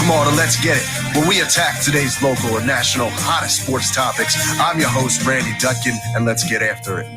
Welcome all to Let's Get It, where we attack today's local or national hottest sports topics. I'm your host, Randy Dutkin, and let's get after it.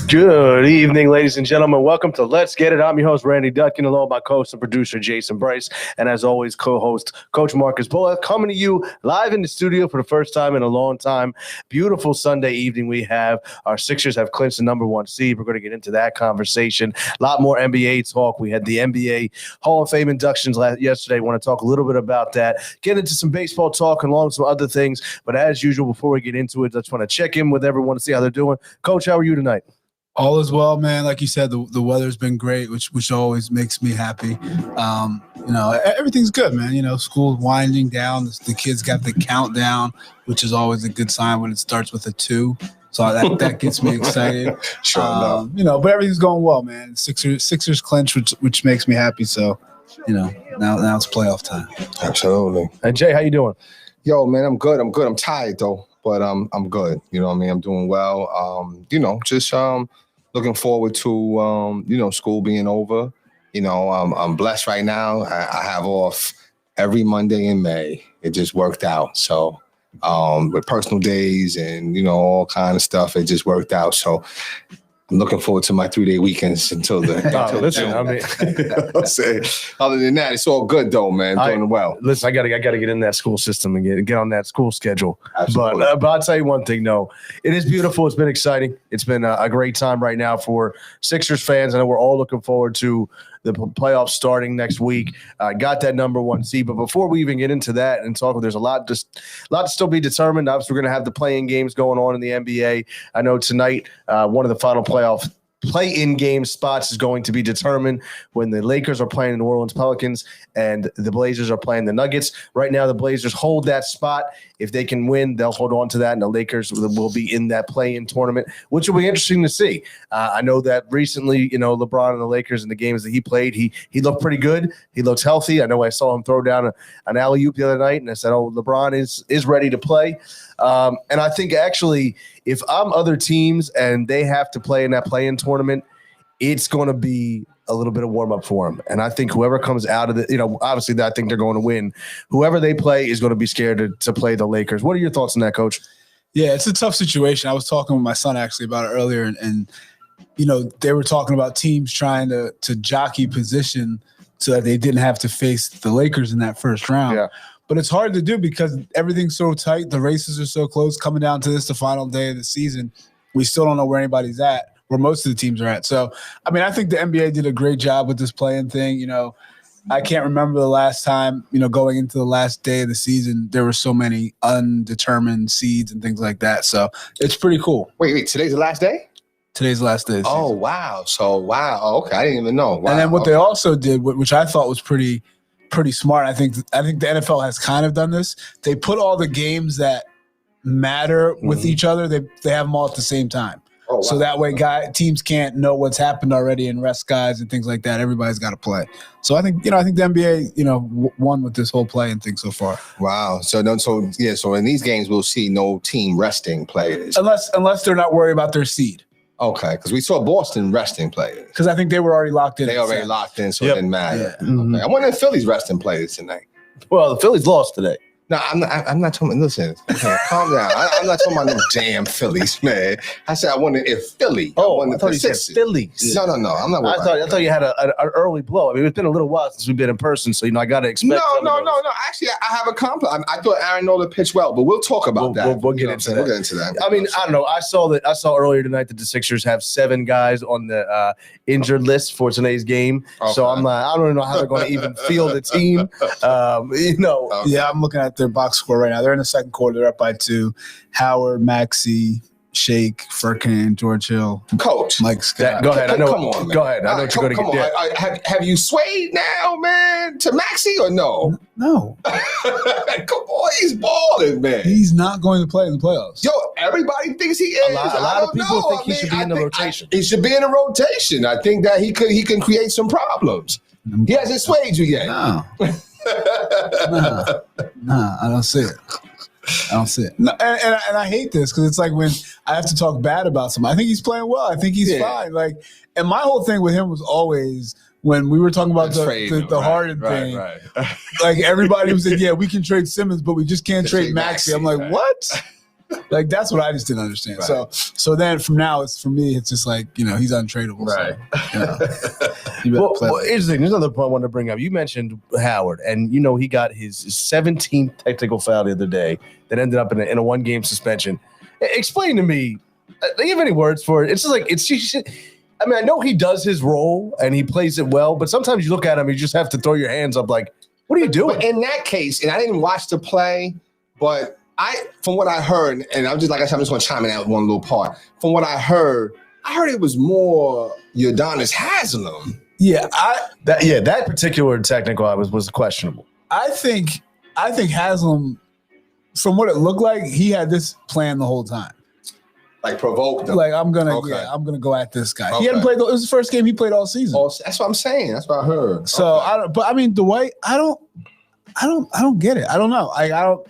Good evening, ladies and gentlemen. Welcome to Let's Get It. I'm your host, Randy Dutkin, along with my co-host and producer, Jason Bryce, and as always, co-host, Coach Marcus Bullock, coming to you live in the studio for the first time in a long time. Beautiful Sunday evening we have. Our Sixers have clinched the number one seed. We're going to get into that conversation. A lot more NBA talk. We had the NBA Hall of Fame inductions yesterday. Want to talk a little bit about that. Get into some baseball talk and along with some other things. But as usual, before we get into it, I just want to check in with everyone to see how they're doing. Coach, how are you tonight? All is well, man. Like you said, the weather's been great, which always makes me happy. Everything's good, man. School's winding down. The kids got the countdown, which is always a good sign when it starts with a 2. So that gets me excited. Sure but everything's going well, man. Sixers clinch, which makes me happy. So, now it's playoff time. Absolutely. Hey, Jay, how you doing? Yo, man, I'm good. I'm tired though, but I'm good. You know what I mean? I'm doing well. Just looking forward to school being over. I'm blessed right now. I have off every Monday in May. It just worked out. So with personal days and all kind of stuff, it just worked out. So I'm looking forward to my 3-day weekends until June. Other than that, it's all good though, man. Doing well. Listen, I gotta get in that school system and get on that school schedule. Absolutely. But I'll tell you one thing, though. It is beautiful. It's been exciting. It's been a great time right now for Sixers fans. I know we're all looking forward to the playoffs starting next week. Got that number one seed. But before we even get into that and talk, there's a lot to still be determined. Obviously, we're going to have the play-in games going on in the NBA. I know tonight one of the final playoff play-in game spots is going to be determined when the Lakers are playing the New Orleans Pelicans and the Blazers are playing the Nuggets. Right now, the Blazers hold that spot. If they can win, they'll hold on to that, and the Lakers will be in that play-in tournament, which will be interesting to see. I know that recently, LeBron and the Lakers in the games that he played, he looked pretty good. He looks healthy. I know I saw him throw down an alley-oop the other night, and I said, LeBron is ready to play. And I think actually if I'm other teams and they have to play in that play-in tournament, it's going to be a little bit of warm-up for them. And I think whoever comes out of it, obviously I think they're going to win. Whoever they play is going to be scared to play the Lakers. What are your thoughts on that, Coach? Yeah, it's a tough situation. I was talking with my son actually about it earlier, and they were talking about teams trying to jockey position so that they didn't have to face the Lakers in that first round. Yeah. But it's hard to do because everything's so tight. The races are so close. Coming down to the final day of the season, we still don't know where anybody's at, where most of the teams are at. So, I think the NBA did a great job with this play-in thing. I can't remember the last time, going into the last day of the season, there were so many undetermined seeds and things like that. So it's pretty cool. Wait, today's the last day? Today's the last day of the season. Oh, wow. So, wow. Okay, I didn't even know. Wow. And then what they also did, which I thought was pretty smart. I think the NFL has kind of done this. They put all the games that matter with each other. They have them all at the same time. Oh, wow. So that way teams can't know what's happened already and rest guys and things like that. Everybody's got to play. So I think the NBA, won with this whole play and thing so far. Wow. So in these games we'll see no team resting players. Unless they're not worried about their seed. Okay, because we saw Boston resting players. Because I think they were already locked in. They already locked in, so it didn't matter. Yeah. Mm-hmm. Okay. I wonder if Philly's resting players tonight. Well, the Phillies lost today. No, I'm not talking. Listen, calm down. I'm not talking about no damn Phillies, man. I said I wonder if Philly. I thought you said Phillies. No. I'm not. I thought you had an early blow. It's been a little while since we've been in person, so I got to expect. No. Actually, I have a compliment. I thought Aaron Nola pitched well, but we'll talk about that. We'll get into that. We'll get into that. I don't know. I saw earlier tonight that the Sixers have 7 guys on the injured list for today's game. Okay. So I'm like, I don't know how they're going to even field the team. Okay. Yeah, I'm looking at their box score right now. They're in the second quarter. They're up by 2. Howard, Maxey, Shake, Furkan, George Hill, Coach Mike Scott. Go ahead. Come on, man. Go ahead. I know what you're going to get. Right. Have you swayed now, man, to Maxey or no? No. Come on, he's balling, man. He's not going to play in the playoffs. Yo, everybody thinks he is. A lot of people think he should be in the rotation. He should be in the rotation. I think that he can create some problems. He hasn't swayed you yet. No. Nah, I don't see it. No, and I hate this because it's like when I have to talk bad about somebody. I think he's playing well. I think he's fine. And my whole thing with him was always when we were talking about Trade him, the right, Harden right, thing, right. like everybody was like, yeah, we can trade Simmons, but we just can't trade Maxey. I'm like, right. what? Like, that's what I just didn't understand. Right. So then from now, for me, it's just like, he's untradeable. Right. So, you better play. Well, here's the thing. There's another point I wanted to bring up. You mentioned Howard, and he got his 17th technical foul the other day that ended up in a 1-game suspension. Explain to me. Do you have any words for it? It's just like I mean, I know he does his role and he plays it well, but sometimes you look at him, you just have to throw your hands up, like, what are you doing? But in that case, and I didn't watch the play, but from what I heard, and I'm just like I said, I'm just going to chime in at one little part. From what I heard it was more Udonis Haslem. Yeah, that particular technical was questionable. I think Haslam, from what it looked like, he had this plan the whole time. Like provoked them. Like, I'm gonna go at this guy. Okay. He hadn't played. It was the first game he played all season. That's what I'm saying. That's what I heard. So Okay. But I mean, Dwight, I don't get it. I don't know. I don't.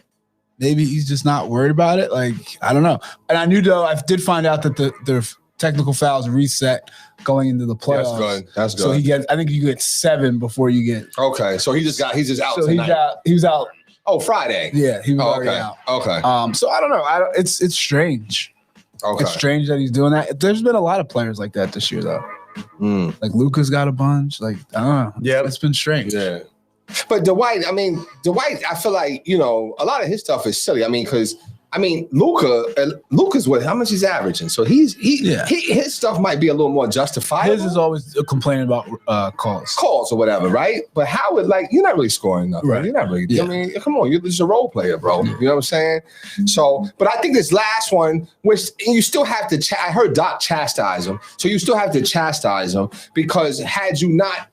Maybe he's just not worried about it. Like, I don't know. And I knew though, I did find out that the technical fouls reset going into the playoffs. That's good. So I think you get 7 before you get. Okay. So he's just out So tonight. he was out. Oh, Friday. Yeah, he was already Okay. out. Okay. So I don't know. It's strange. Okay. It's strange that he's doing that. There's been a lot of players like that this year, though. Like Luka's got a bunch. Like, I don't know. Yeah, it's been strange. Yeah. But Dwight, I feel like, a lot of his stuff is silly. I mean, because Luka's how much he's averaging. So his stuff might be a little more justifiable. His is always complaining about calls or whatever, right? But Howard, like, you're not really scoring nothing. Right. You're not really. Yeah. I mean, come on, you're just a role player, bro. You know what I'm saying? So, but I think this last one, which you still have to. I heard Doc chastise him, so you still have to chastise him because had you not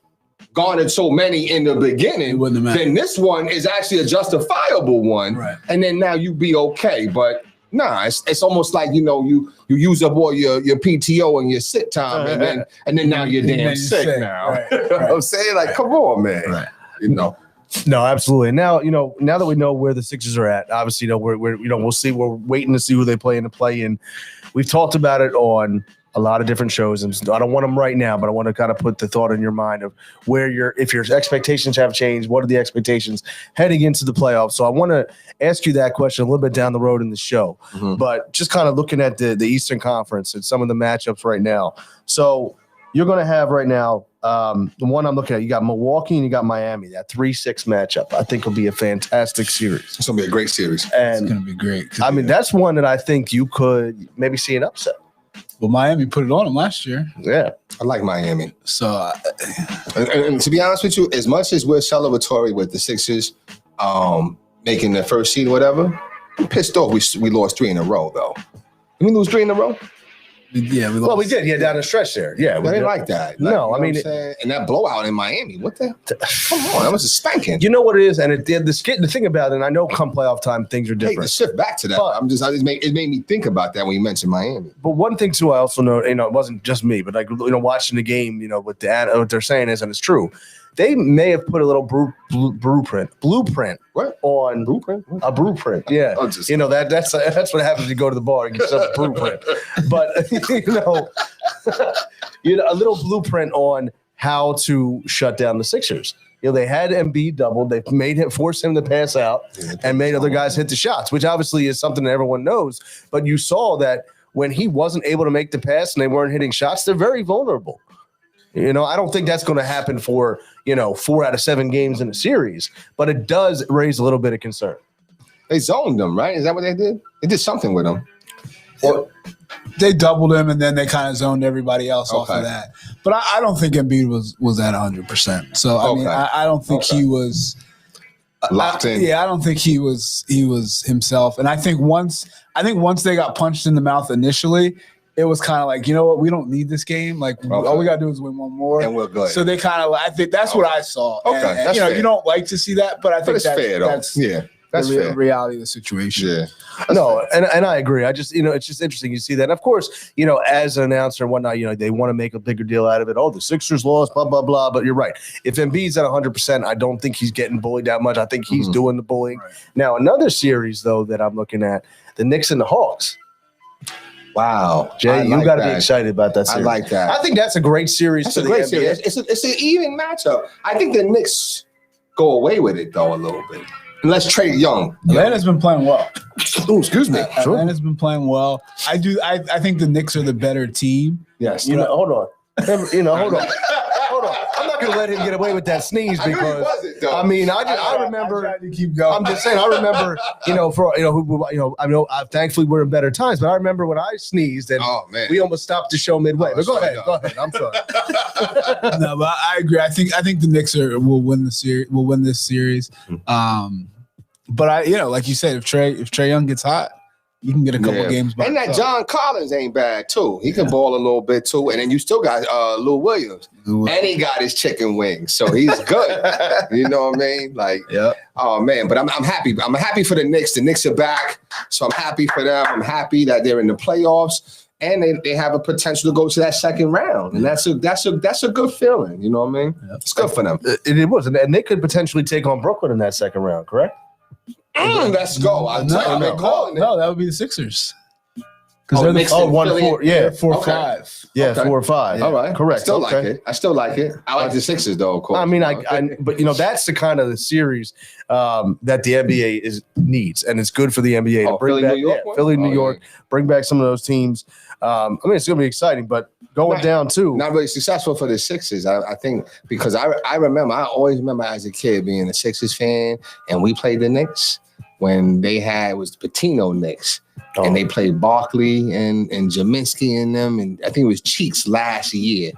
garnered so many in the beginning, then this one is actually a justifiable one, right? And then now you be okay. But nah, it's almost like you use up all your PTO and your sick time, and then now you're damn sick now. Right, You know what I'm saying? Like, come on, man. Right. No, absolutely. Now, now that we know where the Sixers are at, obviously, we'll see. We're waiting to see who they play in the play-in. We've talked about it on a lot of different shows, and I don't want them right now, but I want to kind of put the thought in your mind of if your expectations have changed, what are the expectations heading into the playoffs? So I want to ask you that question a little bit down the road in the show, but just kind of looking at the Eastern Conference and some of the matchups right now. So you're going to have right now the one I'm looking at. You got Milwaukee and you got Miami. That 3-6 matchup, I think, will be a fantastic series. It's going to be a great series. And It's going to be great. I mean, that's one that I think you could maybe see an upset. Well, Miami put it on him last year. Yeah. I like Miami. So, and to be honest with you, as much as we're celebratory with the Sixers making their first seed or whatever, I'm pissed off we lost 3 in a row, though. Did we lose 3 in a row? yeah, we lost. Well, we did. Yeah, down the stretch there. Yeah. I didn't like that. No, you know I mean, what I'm saying? And that blowout in Miami. What the? Come on, that was a spanking. You know what it is, and the thing about it, and I know come playoff time things are I hate to different. shift back to that. But- It made me think about that when you mentioned Miami. But one thing too, I also know, it wasn't just me, but like watching the game, what they're saying is, and it's true, they may have put a little blueprint What? on Blueprint? a blueprint. Yeah, Oh, just- that's what happens. You go to the bar and get yourself a blueprint, but a little blueprint on how to shut down the Sixers. They had Embiid doubled. They forced him to pass out and made other guys hit the shots, which obviously is something that everyone knows. But you saw that when he wasn't able to make the pass and they weren't hitting shots, they're very vulnerable. I don't think that's going to happen for 4 out of 7 games in a series, but it does raise a little bit of concern. They zoned them, right? Is that what they did? They did something with them. Or They doubled him, and then they kind of zoned everybody else off of Okay. that. But I don't think Embiid was at 100%. So I mean, Okay. I don't think he was locked in. Yeah, I don't think he was himself. And I think once they got punched in the mouth initially, it was kind of like, you know what, we don't need this game. Like all we gotta do is win one more, And we're good. So they kind of, I think that's what I saw. Okay, and, that's fair. you don't like to see that, but I But think it's fair, though. that's That's the fair. reality of the situation. Yeah. No, and I agree. I just, it's just interesting you see that. And of course, as an announcer and whatnot, they want to make a bigger deal out of it. Oh, the Sixers lost, blah, blah, blah. But you're right. If Embiid's at 100%, I don't think he's getting bullied that much. I think he's doing the bullying. Right. Now, another series, though, that I'm looking at, the Knicks and the Hawks. Wow, Jay, I you like got to be that. excited about that I series. like that. I think that's a great series That's for a the great NBA. series. It's an even matchup. I think the Knicks go away with it though a little bit, unless Trey Young. Atlanta's been playing well. Oh, excuse me. Atlanta's been playing well. I think the Knicks are the better team. Yes. You know, hold on. Hold on. I'm not going to let him get away with that sneeze I knew he because wasn't, though. I mean, I remember. I tried to keep going. I'm just saying. I remember. Thankfully we're in better times, but I remember when I sneezed and Oh man. we almost stopped the show midway. Oh, But go sorry, ahead. no. Go ahead. I'm sorry. No, but I agree. I think the Knicks will win the series. Will win this series. But like you said, if Trey Young gets hot, you can get a couple games by And that himself. John Collins ain't bad too. He can ball a little bit too. And then you still got Lou Williams. And he got his chicken wings. So he's good. You know what I mean? Like, Yeah. oh man, but I'm happy. I'm happy for the Knicks. The Knicks are back. So I'm happy for them. I'm happy that they're in the playoffs and they have a potential to go to that second round. And that's a good feeling. You know what I mean? It's good for them. It was, and they could potentially take on Brooklyn in that second round. Correct? Let's go. I'm telling you, they're calling it. No, that would be the Sixers. Oh, Because Knicks they're and 1-4. Philly. Yeah. 4-5. Yeah. Okay. 4 or 5. All right. Correct. I still like Okay. it. I like the Sixers though, of course. I mean, but that's the kind of the series that the NBA needs, and it's good for the NBA to bring Philly, back. New York one? Philly, New Oh, York, bring back some of those teams. I mean, it's going to be exciting, but going down too. Not really successful for the Sixers. I think because I always remember as a kid being a Sixers fan, and we played the Knicks when they had was the Patino Knicks, and they played Barkley and Jaminski and them, and I think it was Cheeks last year,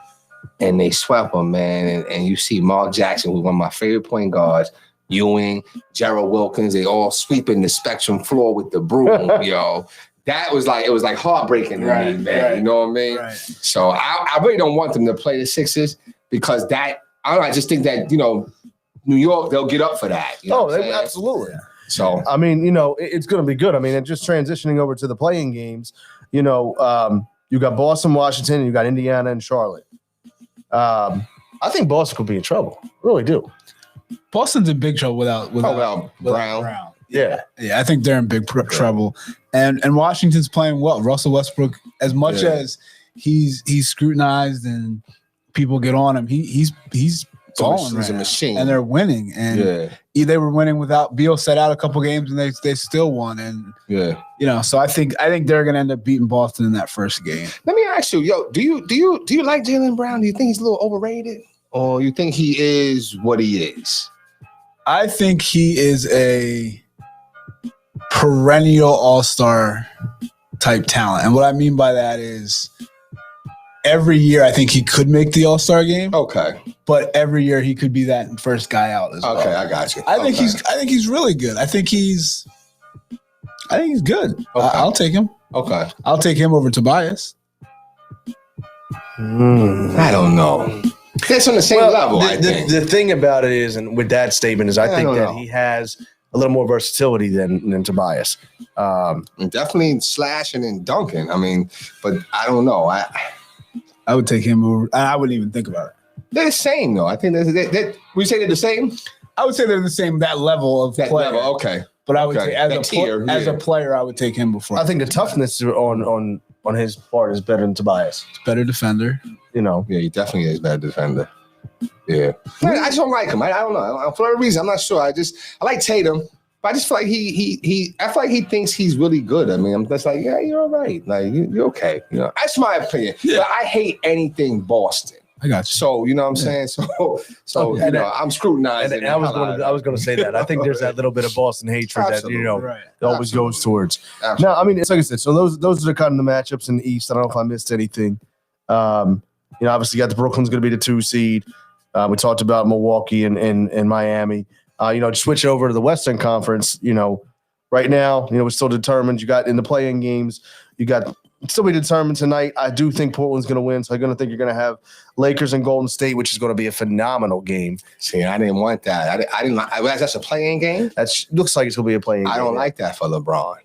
and they swept them, man. And you see Mark Jackson, who's one of my favorite point guards, Ewing, Gerald Wilkins, they all sweeping the Spectrum floor with the broom, yo. That was like, it was like heartbreaking to me, man. Right. You know what I mean? Right. So I really don't want them to play the Sixers because I just think that, New York, they'll get up for that. You know what I'm saying? Absolutely. So I mean, it's going to be good. I mean, and just transitioning over to the playing games, you got Boston, Washington, and you got Indiana and Charlotte. I think Boston could be in trouble. I really do. Boston's in big trouble without Brown. Yeah. Yeah, I think they're in big trouble. And Washington's playing well. Russell Westbrook, as much as he's scrutinized and people get on him, he's balling He's a right machine. now. And they're winning. And they were winning without Beal set out a couple games and they still won. And so I think they're gonna end up beating Boston in that first game. Let me ask you, do you like Jaylen Brown? Do you think he's a little overrated? Or you think he is what he is? I think he is a perennial all-star type talent. And what I mean by that is every year I think he could make the all-star game. Okay. But every year he could be that first guy out as well. Okay, I got you. I think he's really good. I think he's good. Okay. I'll take him. Okay. I'll take him over Tobias. I don't know. It's on the same level, I think. The thing about it is, and with that statement, is I think don't that know. he has a little more versatility than Tobias. Definitely slashing and dunking. I mean, but I don't know. I would take him over. I wouldn't even think about it. They're the same, though. I think we say they're the same? I would say they're the same, that level of That player. level, okay. But I would Okay. say as That tier, as a yeah. player, I would take him before. I think the toughness on his part is better than Tobias. better defender. Yeah, he definitely is a better defender. Yeah. I just don't like him. I don't know. For a reason, I'm not sure. I like Tatum, but I just feel like I feel like he thinks he's really good. I mean, I'm just like, yeah, you're all right. Like, you're okay. That's my opinion. Yeah. But I hate anything Boston. I got you. So, you know what I'm saying? So I'm scrutinizing. And I was going to say that. I think there's that little bit of Boston hatred Absolutely. that Right. always goes towards. Absolutely. No, I mean, it's like I said. So those are the kind of the matchups in the East. I don't know if I missed anything. Obviously, you got the Brooklyn's going to be the 2 seed. We talked about Milwaukee and Miami. To switch over to the Western Conference. Right now, we're still determined. You got in the playing games. You got still be determined tonight. I do think Portland's going to win, so I'm going to think you're going to have Lakers and Golden State, which is going to be a phenomenal game. See, I didn't want that. I didn't. That's a playing game. That looks like it's going to be a playing game. I don't like that for LeBron.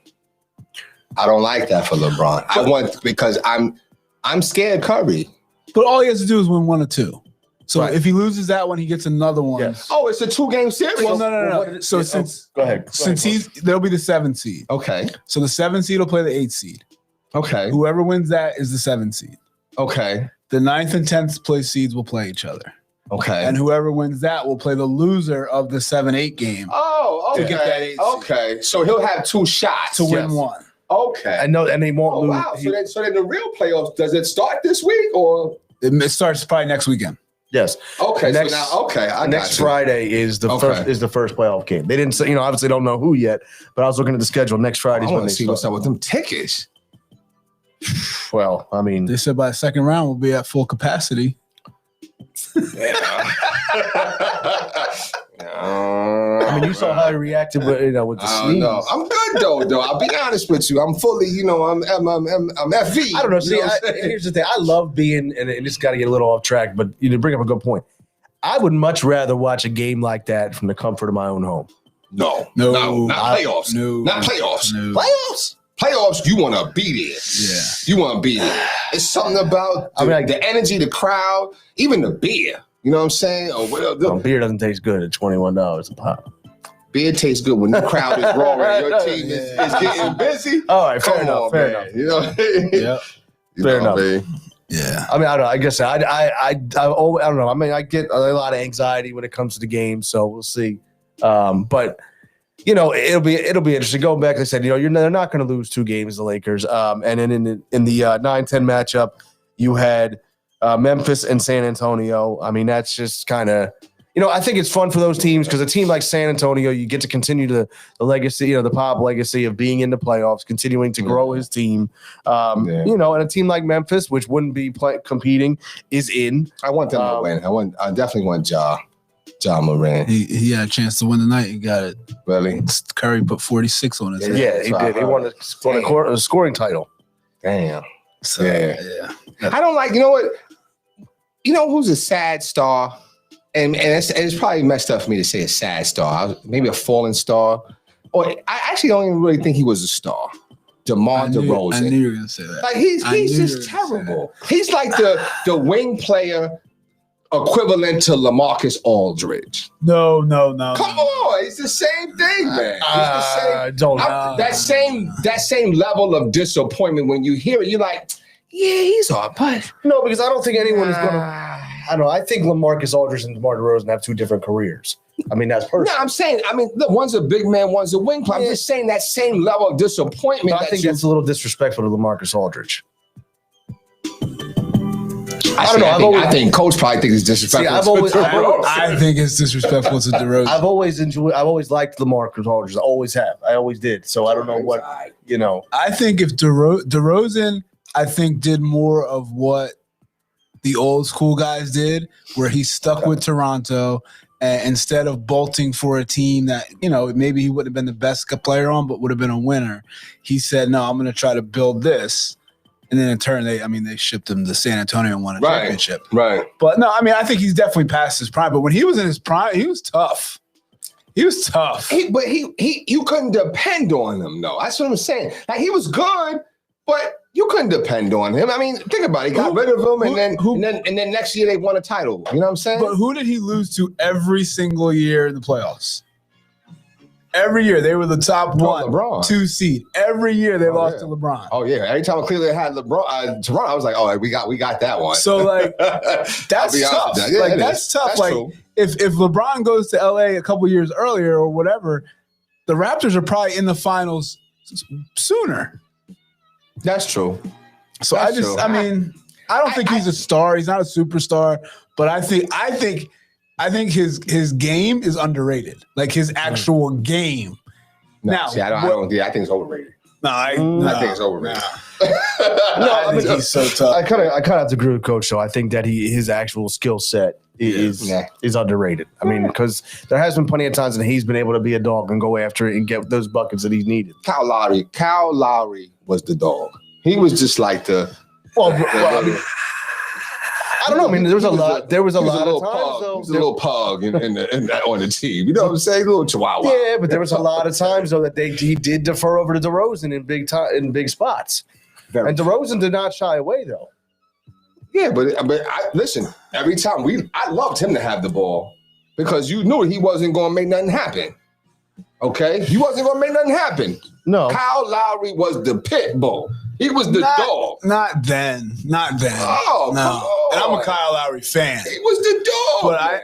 I want because I'm scared Curry. But all he has to do is win 1 or 2. So Right. if he loses that one, he gets another one. Yes. Oh, it's a 2-game series. Well, no. So since Go ahead. there'll be the 7th seed. Okay. So the 7th seed will play the 8th seed. Okay. Whoever wins that is the 7th seed. Okay. The 9th and 10th place seeds will play each other. Okay. And whoever wins that will play the loser of the 7-8 game Oh, okay. to get that 8 seed. Okay. So he'll have 2 shots to win Yes. one. Okay. And no, and they won't Oh, lose. wow. So then the real playoffs, does it start this week or? It starts probably next weekend. Yes. Okay. Next- so now, okay. I Next got you. Friday is the first playoff game. They didn't say, obviously don't know who yet, but I was looking at the schedule. Next Friday I is want when to they see what's start. up with them tickets. Well, I mean, They said by the second round we'll be at full capacity. I mean, you saw how he reacted with with the I don't sneeze. know. I'm good though. I'll be honest with you. I'm fully, I'm FV. I don't know. You See, what I'm saying? here's the thing. I love being, and this got to get a little off track, but you bring up a good point. I would much rather watch a game like that from the comfort of my own home. No, No, not playoffs. no, Not playoffs. no. Playoffs. Playoffs, you want to be there. Yeah. You want to be there. It's something about the energy, the crowd, even the beer. You know what I'm saying? Or whatever. Beer doesn't taste good at $21 a pop. Beer tastes good when the crowd is roaring. Your team is getting busy. All right, fair Come enough. on, Fair man. enough. You know? Yeah. You Fair know, enough. man. Yeah. I mean, I don't know. I guess I don't know. I mean, I get a lot of anxiety when it comes to the game, so we'll see. But it'll be interesting. Going back, like I said, they're not going to lose 2 games, the Lakers. And then in the 9-10 matchup, you had Memphis and San Antonio. I mean, that's just kind of. I think it's fun for those teams because a team like San Antonio, you get to continue the legacy, the Pop legacy of being in the playoffs, continuing to grow his team. And a team like Memphis, which wouldn't be competing, is in. I want them to win. I definitely want Ja Morant. He had a chance to win tonight. He got it. Really? Curry put 46 on his head. Yeah, he did. He won a scoring title. Damn. So, yeah. I don't like. You know what? You know who's a sad star? And it's probably messed up for me to say a sad star. Maybe a fallen star. Or I actually don't even really think he was a star. DeMar DeRozan. I knew you were going to say that. Like he's just terrible. He's like the wing player equivalent to LaMarcus Aldridge. No. Come on, it's the same thing, man. It's the same. That same level of disappointment when you hear it, you're like, yeah, he's all but no, because I don't think anyone is going to. I don't know. I think LaMarcus Aldridge and DeMar DeRozan have 2 different careers. I mean, that's personal. No, I'm saying, look, one's a big man, one's a wing player. I'm just saying that same level of disappointment. I think that's a little disrespectful to LaMarcus Aldridge. I don't know. I think Coach probably thinks it's disrespectful. I think it's disrespectful to DeRozan. I've always liked LaMarcus Aldridge. I always have. I always did. So I don't know what, I think if DeRozan, I think, did more of what the old school guys did, where he stuck with Toronto and instead of bolting for a team that, maybe he wouldn't have been the best player on, but would have been a winner. He said, no, I'm going to try to build this. And then in turn, they shipped him to San Antonio and won a championship. Right. But no, I think he's definitely past his prime. But when he was in his prime, he was tough. But you couldn't depend on him, though. That's what I'm saying. Like, he was good, but you couldn't depend on him. I mean, think about it. He got rid of him, and then next year they won a title. You know what I'm saying? But who did he lose to every single year in the playoffs? Every year they were the top 1, 2 seed. Every year they lost to LeBron. Oh yeah! Every time Cleveland had LeBron, Toronto, I was like, "Oh, we got that one." So that's tough. That's tough. That's true. if LeBron goes to LA a couple years earlier or whatever, the Raptors are probably in the finals sooner. That's true. So I don't think he's a star. He's not a superstar, but I think his game is underrated. Like his actual game. I think it's overrated. I think it's overrated. I think he's so tough. I kind of have to agree with Coach. So I think that his actual skill set is underrated. I mean, because there has been plenty of times that he's been able to be a dog and go after it and get those buckets that he's needed. Kyle Lowry was the dog. He was just like the. I don't know. I mean, there was a lot of times. He was a little pug on the team. You know what I'm saying? A little chihuahua. Yeah, but there was a lot of times though that he did defer over to DeRozan in big spots, and DeRozan did not shy away though. Yeah, but listen. Every time I loved him to have the ball because you knew he wasn't going to make nothing happen. Okay, he wasn't going to make nothing happen. No, Kyle Lowry was the pit bull. He was the dog. Not then. Oh, no. come on. And I'm a Kyle Lowry fan. He was the dog. But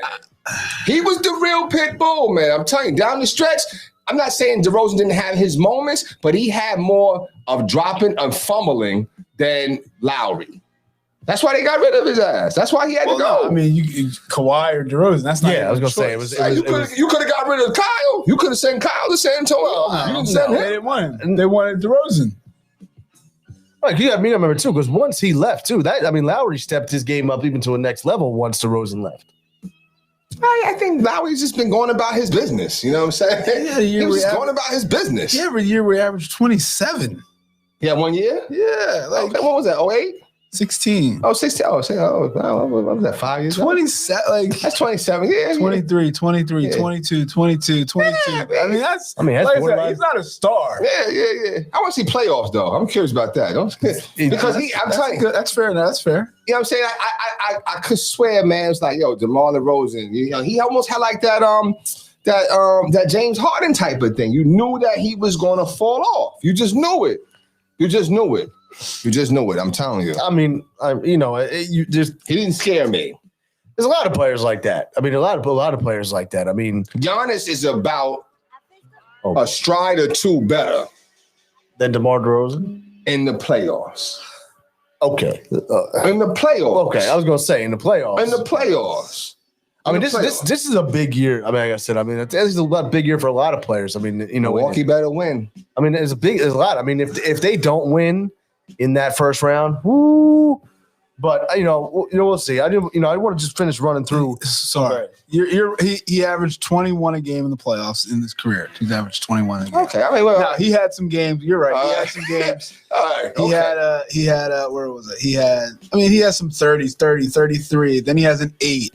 He was the real pit bull, man. I'm telling you, down the stretch, I'm not saying DeRozan didn't have his moments, but he had more of dropping and fumbling than Lowry. That's why they got rid of his ass. That's why he had to go. No, I mean, you Kawhi or DeRozan. That's not. Yeah, I was gonna say You could have got rid of Kyle. You could have sent Kyle to San Antonio. You didn't send They him. didn't want him. They wanted DeRozan. Like, yeah, I mean, I remember too, because once he left too, Lowry stepped his game up even to a next level once DeRozan left. I think Lowry's just been going about his business. You know what I'm saying? Yeah, he was just going about his business. Yeah, every year we average 27. Yeah, 1 year? Yeah, like Okay, what was that, 08? 16. Oh, 16. Oh, what was that, 5 years ago? 27, like That's 27. Yeah. 23, 23, Yeah. 22, 22, 22. Yeah, I mean, that's that's like I said, borderline. he's not a star. Yeah. I want to see playoffs, though. I'm curious about that. Because I'm telling you, That's fair. That's fair. you know what I'm saying? I could swear, man, it's like, yo, DeMar DeRozan, you know, he almost had like that James Harden type of thing. You knew that he was going to fall off. You just knew it. I'm telling you. I mean, he He didn't scare me. there's a lot of players like that. I mean, a lot of players like that. I mean, Giannis is about Oh. a stride or two better than DeMar DeRozan. in the playoffs. Okay, In the playoffs. okay. I was gonna say in the playoffs. In the playoffs. I mean, In the this is a big year. I mean, like I said, this is a big year for a lot of players. I mean, Milwaukee better win. I mean, there's a lot. I mean, if they don't win in that first round, woo. But we'll see. I want to just finish running through. Sorry, he averaged 21 a game in the playoffs in his career. He's averaged 21 a game. Okay, I mean, well, Now he had some games. You're right. He had some games. all right. He had where was it? He had some 30s, 30, 33. Then he has an 8,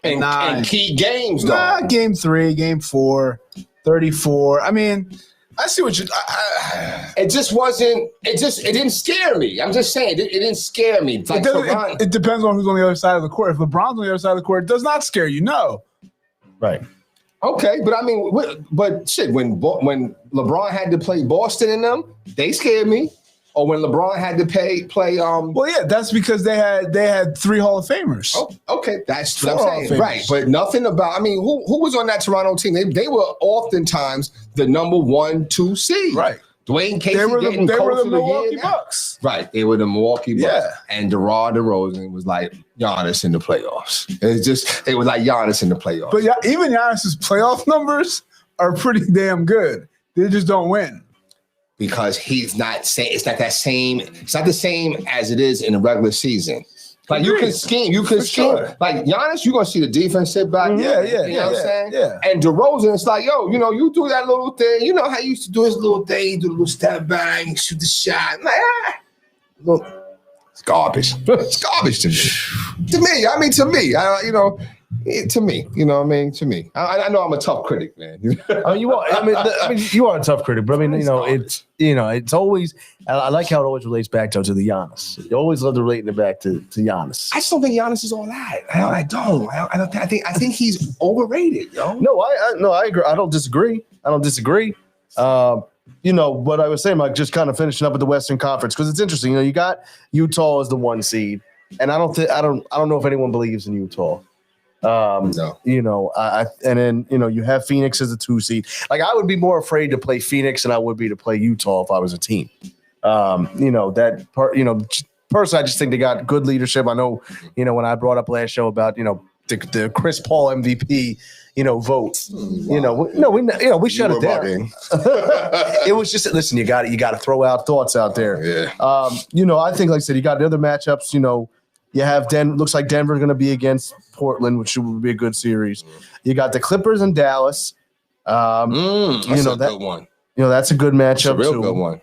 and 9. and key games though. Game 3, game 4, 34. I mean, I see what you. It just wasn't. It didn't scare me. I'm just saying it didn't scare me. Like LeBron, it depends on who's on the other side of the court. If LeBron's on the other side of the court, it does not scare you. No. Right. okay, but I mean, but shit, when LeBron had to play Boston in them, they scared me. Or when LeBron had to play. Well, yeah, that's because they had 3 Hall of Famers. Oh, okay, that's what Four I'm saying, Hall of right? Famers. But nothing about. I mean, who was on that Toronto team? They were oftentimes the number 1, 2 seed. Right. Dwayne Casey They were getting the coach of the Milwaukee year. Bucks. Right, they were the Milwaukee Bucks, Yeah. and DeMar DeRozan was like Giannis in the playoffs. It was like Giannis in the playoffs. But yeah, even Giannis's playoff numbers are pretty damn good. They just don't win. because he's not saying it's not that same. It's not the same as it is in the regular season. Like you can scheme, For sure. Like Giannis, you're gonna see the defense sit back. Yeah, You know what I'm saying? yeah. And DeRozan, it's like, yo, you do that little thing. You know how you used to do his little thing, do the little step back, shoot the shot. I'm like, Look, it's garbage. It's garbage to me. To me, I mean, to me, to me, you know what I mean? To me, I know I'm a tough critic, man. I mean, you are. You are a tough critic, but I mean, it's always. I like how it always relates back to the Giannis. You always love to relate it back to Giannis. I just don't think Giannis is all that. I don't. I think he's overrated, yo. No, I agree. I don't disagree. What I was saying, like just kind of finishing up with the Western Conference because it's interesting. You got Utah as the 1 seed, and I don't know if anyone believes in Utah. No. And then you have Phoenix as a 2 seed. Like I would be more afraid to play Phoenix than I would be to play Utah if I was a team. That part. Personally, I just think they got good leadership. I know. When I brought up last show about the Chris Paul MVP. Vote. Wow. We shut it down. It was just listen. You got to throw out thoughts out there. Yeah. I think, like I said, you got the other matchups. You have looks like Denver's going to be against Portland, which would be a good series. You got the Clippers and Dallas. That's a good one. That's a good matchup. It's a real too. good one.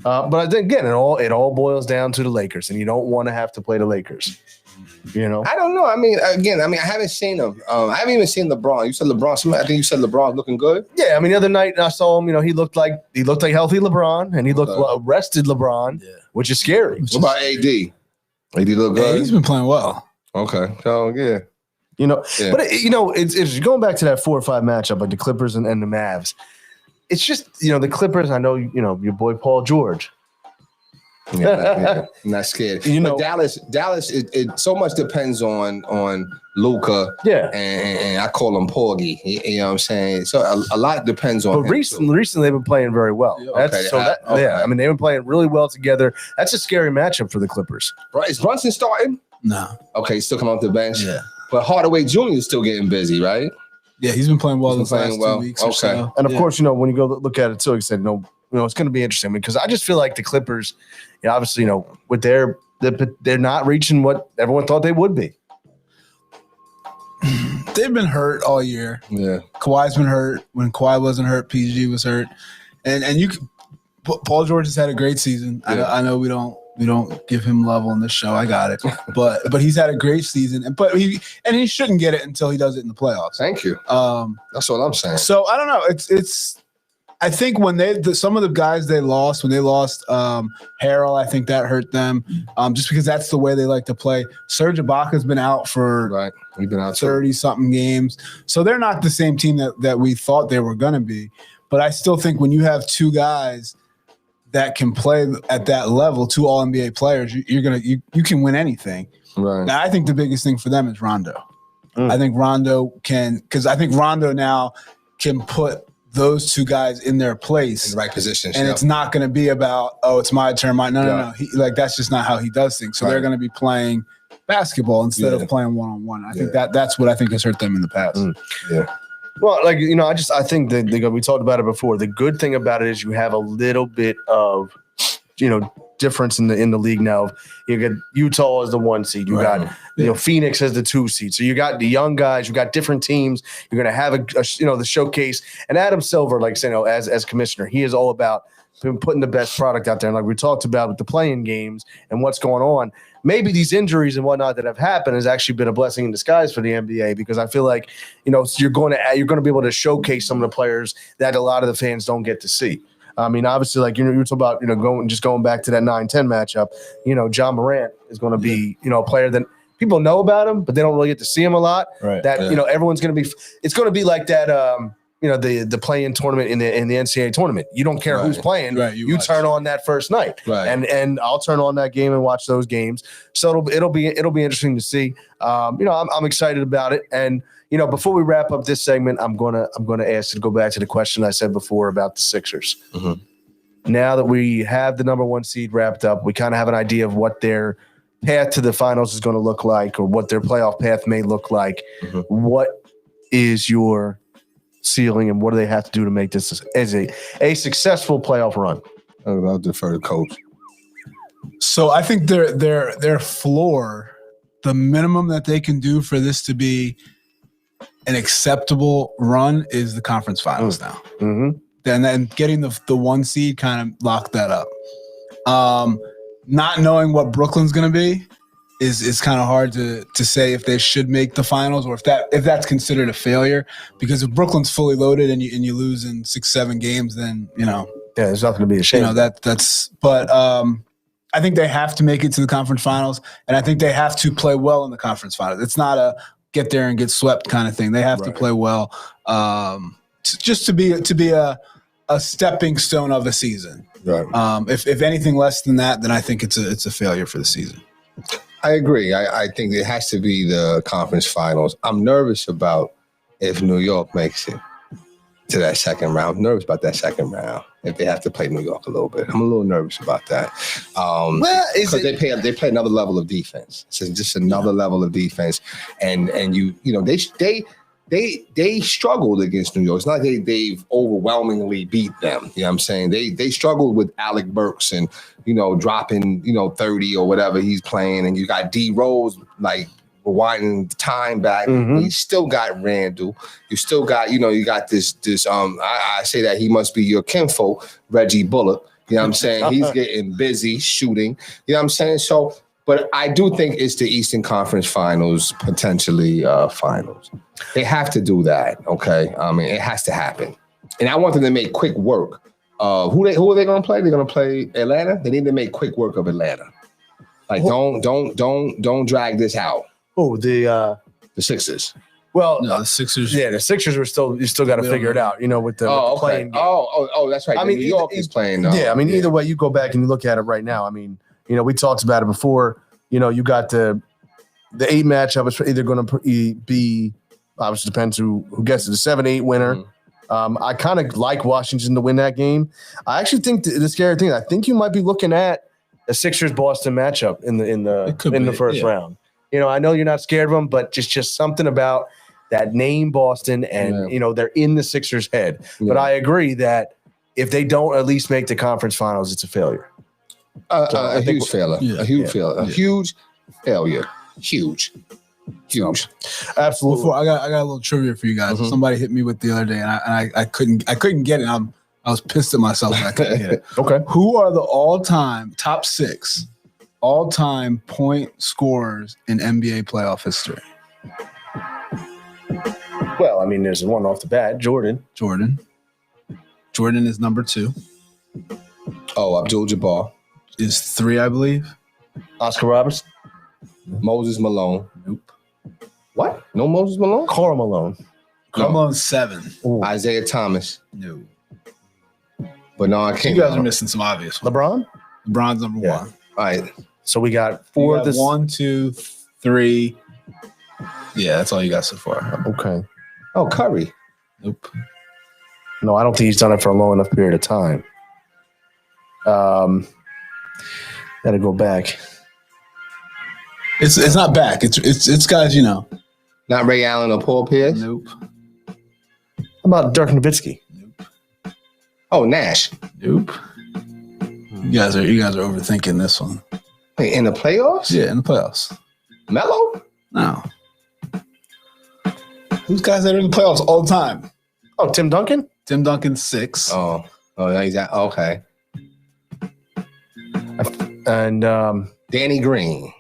But I think again, it all boils down to the Lakers, and you don't want to have to play the Lakers. I don't know. I haven't seen him. I haven't even seen LeBron. You said LeBron. I think you said LeBron looking good. Yeah, the other night I saw him. He looked like healthy LeBron, and he looked rested LeBron, which is scary. What about AD? AD look good. He's been playing well. Okay. So yeah. But it's going back to that 4 or 5 matchup, like the Clippers and the Mavs. It's just the Clippers. I know your boy Paul George. I'm not scared. You know- but Dallas, it so much depends on Luka. Yeah. And I call him Porgy. You know what I'm saying? So a lot depends on. But recently they've been playing very well. Okay. Yeah, I mean they've been playing really well together. That's a scary matchup for the Clippers. Is Brunson starting? No. Okay, he's still coming off the bench. Yeah. But Hardaway Jr. is still getting busy, right? Yeah, he's been playing well He's this been last playing well. 2 weeks or Okay. so. And of Yeah. course, when you go look at it too, he said, it's going to be interesting because I just feel like the Clippers, obviously, with they're not reaching what everyone thought they would be. They've been hurt all year. Yeah. Kawhi's been hurt. When Kawhi wasn't hurt, PG was hurt, and Paul George has had a great season. Yeah. I know we don't give him love on this show. I got it, but he's had a great season, but he shouldn't get it until he does it in the playoffs. Thank you. That's what I'm saying. So I don't know. It's. I think when some of the guys they lost, when they lost Harrell, I think that hurt them. Just because that's the way they like to play. Serge Ibaka's been out for Right. We've been out 30-something games. So they're not the same team that we thought they were going to be. But I still think when you have two guys that can play at that level, two All-NBA players, you can win anything. Right. Now, I think the biggest thing for them is Rondo. I think Rondo now can put those two guys in their place. In the right positions. And yeah. it's not going to be about, it's my turn. No. That's just not how he does things. So they're going to be playing basketball instead of playing one-on-one. I think that's what I think has hurt them in the past. Yeah. Well, I think that we talked about it before. The good thing about it is you have a little bit of, difference in the league now. You got Utah as the 1 seed. You got Phoenix as the 2 seed. So you got the young guys. You got different teams. You're going to have the showcase. And Adam Silver, like saying, as commissioner, he is all about putting the best product out there. And like we talked about with the playing games and what's going on. Maybe these injuries and whatnot that have happened has actually been a blessing in disguise for the NBA because I feel like you're going to be able to showcase some of the players that a lot of the fans don't get to see. I mean, obviously, like you were talking about, going back to that 9-10 matchup. John Morant is going to be, a player that people know about him, but they don't really get to see him a lot. Right. That everyone's going to be. It's going to be like that. The play-in tournament in the NCAA tournament. You don't care who's playing. Right. You turn on that first night. Right. And I'll turn on that game and watch those games. So it'll be interesting to see. I'm excited about it. And before we wrap up this segment, I'm gonna ask to go back to the question I said before about the Sixers. Mm-hmm. Now that we have the number 1 seed wrapped up, we kind of have an idea of what their path to the finals is going to look like, or what their playoff path may look like. Mm-hmm. What is your ceiling, and what do they have to do to make this as a successful playoff run? I'll defer to coach. So I think their floor, the minimum that they can do for this to be an acceptable run, is the conference finals now. Mm-hmm. Then getting the 1 seed kind of locked that up. Not knowing what Brooklyn's going to be is kind of hard to say if they should make the finals or if that's considered a failure. Because if Brooklyn's fully loaded and you lose in 6-7 games, then there's nothing to be ashamed of. That's. But I think they have to make it to the conference finals, and I think they have to play well in the conference finals. It's not a get there and get swept kind of thing. They have to play well, just to be a stepping stone of a season. Right. If anything less than that, then I think it's a failure for the season. I agree. I think it has to be the conference finals. I'm nervous about if New York makes it to that second round. I'm nervous about that second round if they have to play New York a little bit. I'm a little nervous about that. Because they play another level of defense. It's just another level of defense, and they struggled against New York. It's not like they've overwhelmingly beat them. You know what I'm saying? They struggled with Alec Burks and dropping 30 or whatever he's playing, and you got D Rose rewinding the time back. Mm-hmm. You still got Randall. You still got you got this I say that he must be your kinfolk, Reggie Bullock. You know what I'm saying? He's getting busy shooting. You know what I'm saying? So, but I do think it's the Eastern Conference Finals, potentially finals. They have to do that, okay? I mean, it has to happen. And I want them to make quick work. Who are they going to play? They're going to play Atlanta? They need to make quick work of Atlanta. Don't drag this out. Oh, the Sixers. Well, No, the Sixers. yeah, the Sixers were still. You still got to We don't figure it know. out. You know, with the Oh, okay. playing game. Oh, that's right. I mean, New York is playing. Yeah, I mean, either way, you go back and you look at it right now. I mean, you know, we talked about it before. You know, you got the 8 matchup is either going to be obviously depends who gets it, the 7-8 winner. I kind of like Washington to win that game. I actually think the scary thing. I think you might be looking at a Sixers Boston matchup in the first round. You know, I know you're not scared of them, but just something about that name Boston, and you know they're in the Sixers' head. Yeah. But I agree that if they don't at least make the conference finals, it's a failure. A huge failure. Yeah. A huge failure. A huge failure. Huge. Absolutely. Before I got a little trivia for you guys. Somebody hit me with the other day, and I couldn't get it. I was pissed at myself that I couldn't get it. Okay. Who are the all-time top 6 all-time point scorers in NBA playoff history? Well, I mean, there's one off the bat, Jordan. Jordan is number 2. Oh, Abdul-Jabbar. Is 3, I believe. Oscar Robertson. Moses Malone. Nope. What? No Moses Malone? Karl Malone. Carmelo's 7. Isaiah Thomas. No. Bernard King. You guys are missing some obvious ones. LeBron. LeBron's number 1. All right. So we got You 4 got of this. 1, 2, 3. Yeah, that's all you got so far. Okay. Oh, Curry. Nope. No, I don't think he's done it for a long enough period of time. Gotta go back. It's not back. It's guys you know. Not Ray Allen or Paul Pierce. Nope. How about Dirk Nowitzki? Oh, Nash. Nope. You guys are overthinking this one. Wait, in the playoffs? Yeah, in the playoffs. Melo? No. Who's guys that are in the playoffs all the time? Oh, Tim Duncan? Tim Duncan 6. Oh, he's at okay. And Danny Green.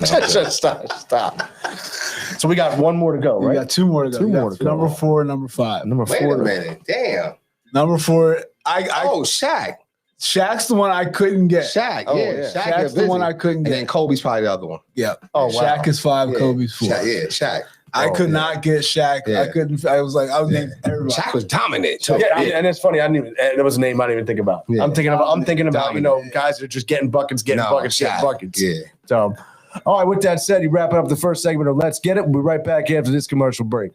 stop. So we got one more to go, We right? got 2 more to go. Two You got more to go. Number 4 and number 5. Number Wait 4. a minute. Damn. Number 4. Shaq. Shaq's the one I couldn't get. Shaq. Oh, yeah. yeah. Shaq Shaq's the one I couldn't And then get. Kobe's probably the other one. Yeah. Oh, wow. Shaq is 5. Yeah. Kobe's 4. Shaq. I Oh, could yeah. not get Shaq. Yeah. I couldn't. I was naming everybody. Shaq was dominant. Yeah, and it's funny. I didn't even. There was a name I didn't even think about. Yeah. I'm thinking about you know Dominant. guys that are just getting buckets, getting buckets. Yeah. So, all right. With that said, you wrapping up the first segment of Let's Get It. We'll be right back after this commercial break.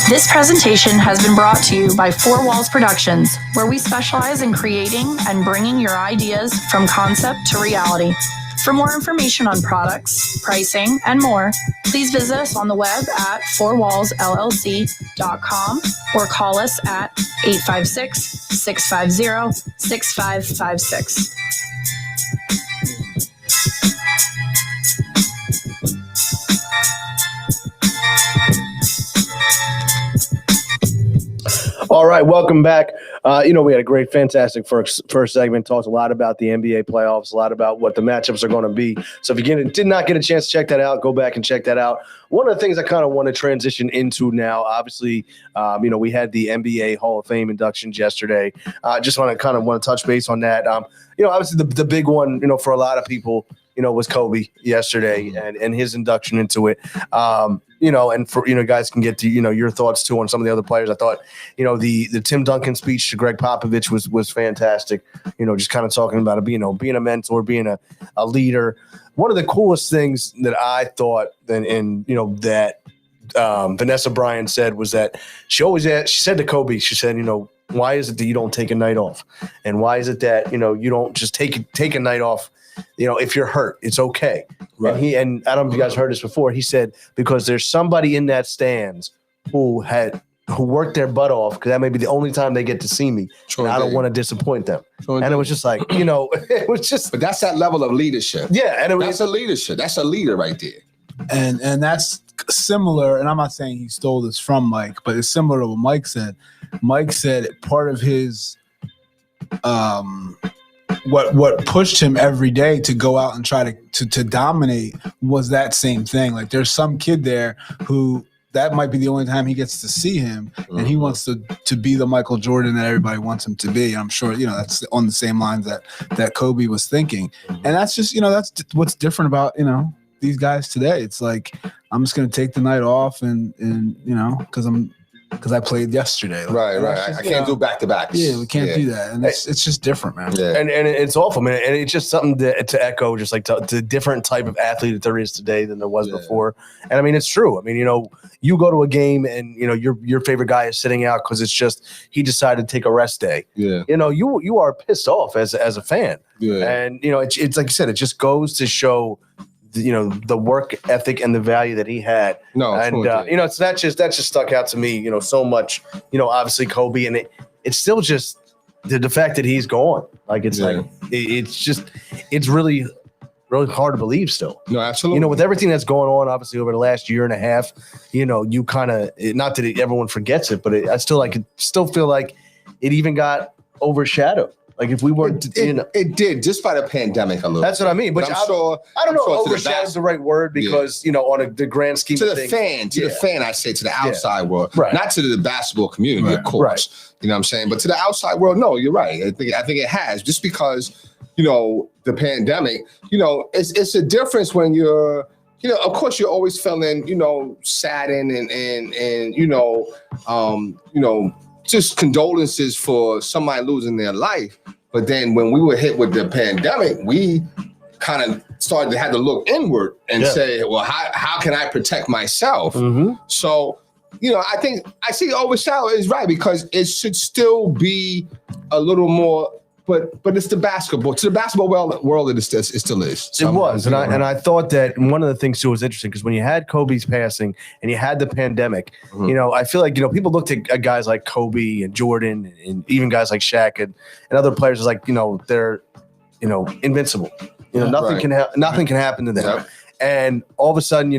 This presentation has been brought to you by Four Walls Productions, where we specialize in creating and bringing your ideas from concept to reality. For more information on products, pricing, and more, please visit us on the web at fourwallsllc.com or call us at 856-650-6556. All right, welcome back. You know, we had a great, fantastic first segment. Talked a lot about the NBA playoffs, a lot about what the matchups are going to be. So if you did not get a chance to check that out, go back and check that out. One of the things I kind of want to transition into now, obviously, you know, we had the NBA Hall of Fame inductions yesterday. Just want to touch base on that. You know, obviously the big one, you know, for a lot of people, you know, was Kobe yesterday and his induction into it. You know, and for, you know, guys can get to, you know, your thoughts too on some of the other players. I thought, you know, the Tim Duncan speech to Greg Popovich was fantastic. You know, just kind of talking about it, you know, being a mentor, being a leader. One of the coolest things that I thought and you know, that Vanessa Bryant said was that she said to Kobe, she said, you know, why is it that you don't take a night off? And why is it that, you know, you don't just take a night off? You know, if you're hurt, it's okay. Right. And I don't know if you guys heard this before. He said, because there's somebody in that stands who worked their butt off, because that may be the only time they get to see me. And I don't want to disappoint them. And it was just like, you know, it was just. But that's that level of leadership. Yeah. And That's a leadership. That's a leader right there. And that's similar, and I'm not saying he stole this from Mike, but it's similar to what Mike said. Mike said part of his what pushed him every day to go out and try to dominate was that same thing. Like there's some kid there who that might be the only time he gets to see him, and he wants to be the Michael Jordan that everybody wants him to be. I'm sure that's on the same lines that Kobe was thinking, and that's just that's what's different about these guys today. It's like I'm just gonna take the night off and because I played yesterday. Right. I can't do back to backs. Yeah, we can't do that, and it's just different, man. Yeah. And it's awful, man. And it's just something to echo, just like the different type of athlete that there is today than there was before. And I mean, it's true. I mean, you go to a game and your favorite guy is sitting out because it's just he decided to take a rest day. Yeah. You are pissed off as a fan. Yeah. And it's like you said, it just goes to show the work ethic and the value that he had. No, and so that just stuck out to me, so much. Obviously Kobe, and it's still just the fact that he's gone. Like it's it's really hard to believe still. No, absolutely. With everything that's going on, obviously over the last year and a half, you kind of not that everyone forgets it, but I still feel like it even got overshadowed. Like if we weren't, it did just by the pandemic a little. That's what I mean. But I'm sure. I don't know. Sure Overshadowed is the right word because on the grand scheme to of the things, fan, I say to the outside world, right. Not to the basketball community, of course. Right. You know what I'm saying? But to the outside world, no, you're right. I think it has just because the pandemic. It's a difference when you're. Of course, you're always feeling saddened and just condolences for somebody losing their life. But then when we were hit with the pandemic, we kind of started to have to look inward and say, well, how can I protect myself? Mm-hmm. So, I think I see overshadow is right because it should still be a little more, but it's the basketball. To the basketball world, it still is. It was. And I thought that one of the things too was interesting because when you had Kobe's passing and you had the pandemic, I feel like, people looked at guys like Kobe and Jordan and even guys like Shaq and other players like, they're, invincible. Nothing can happen to them. Yep. And all of a sudden,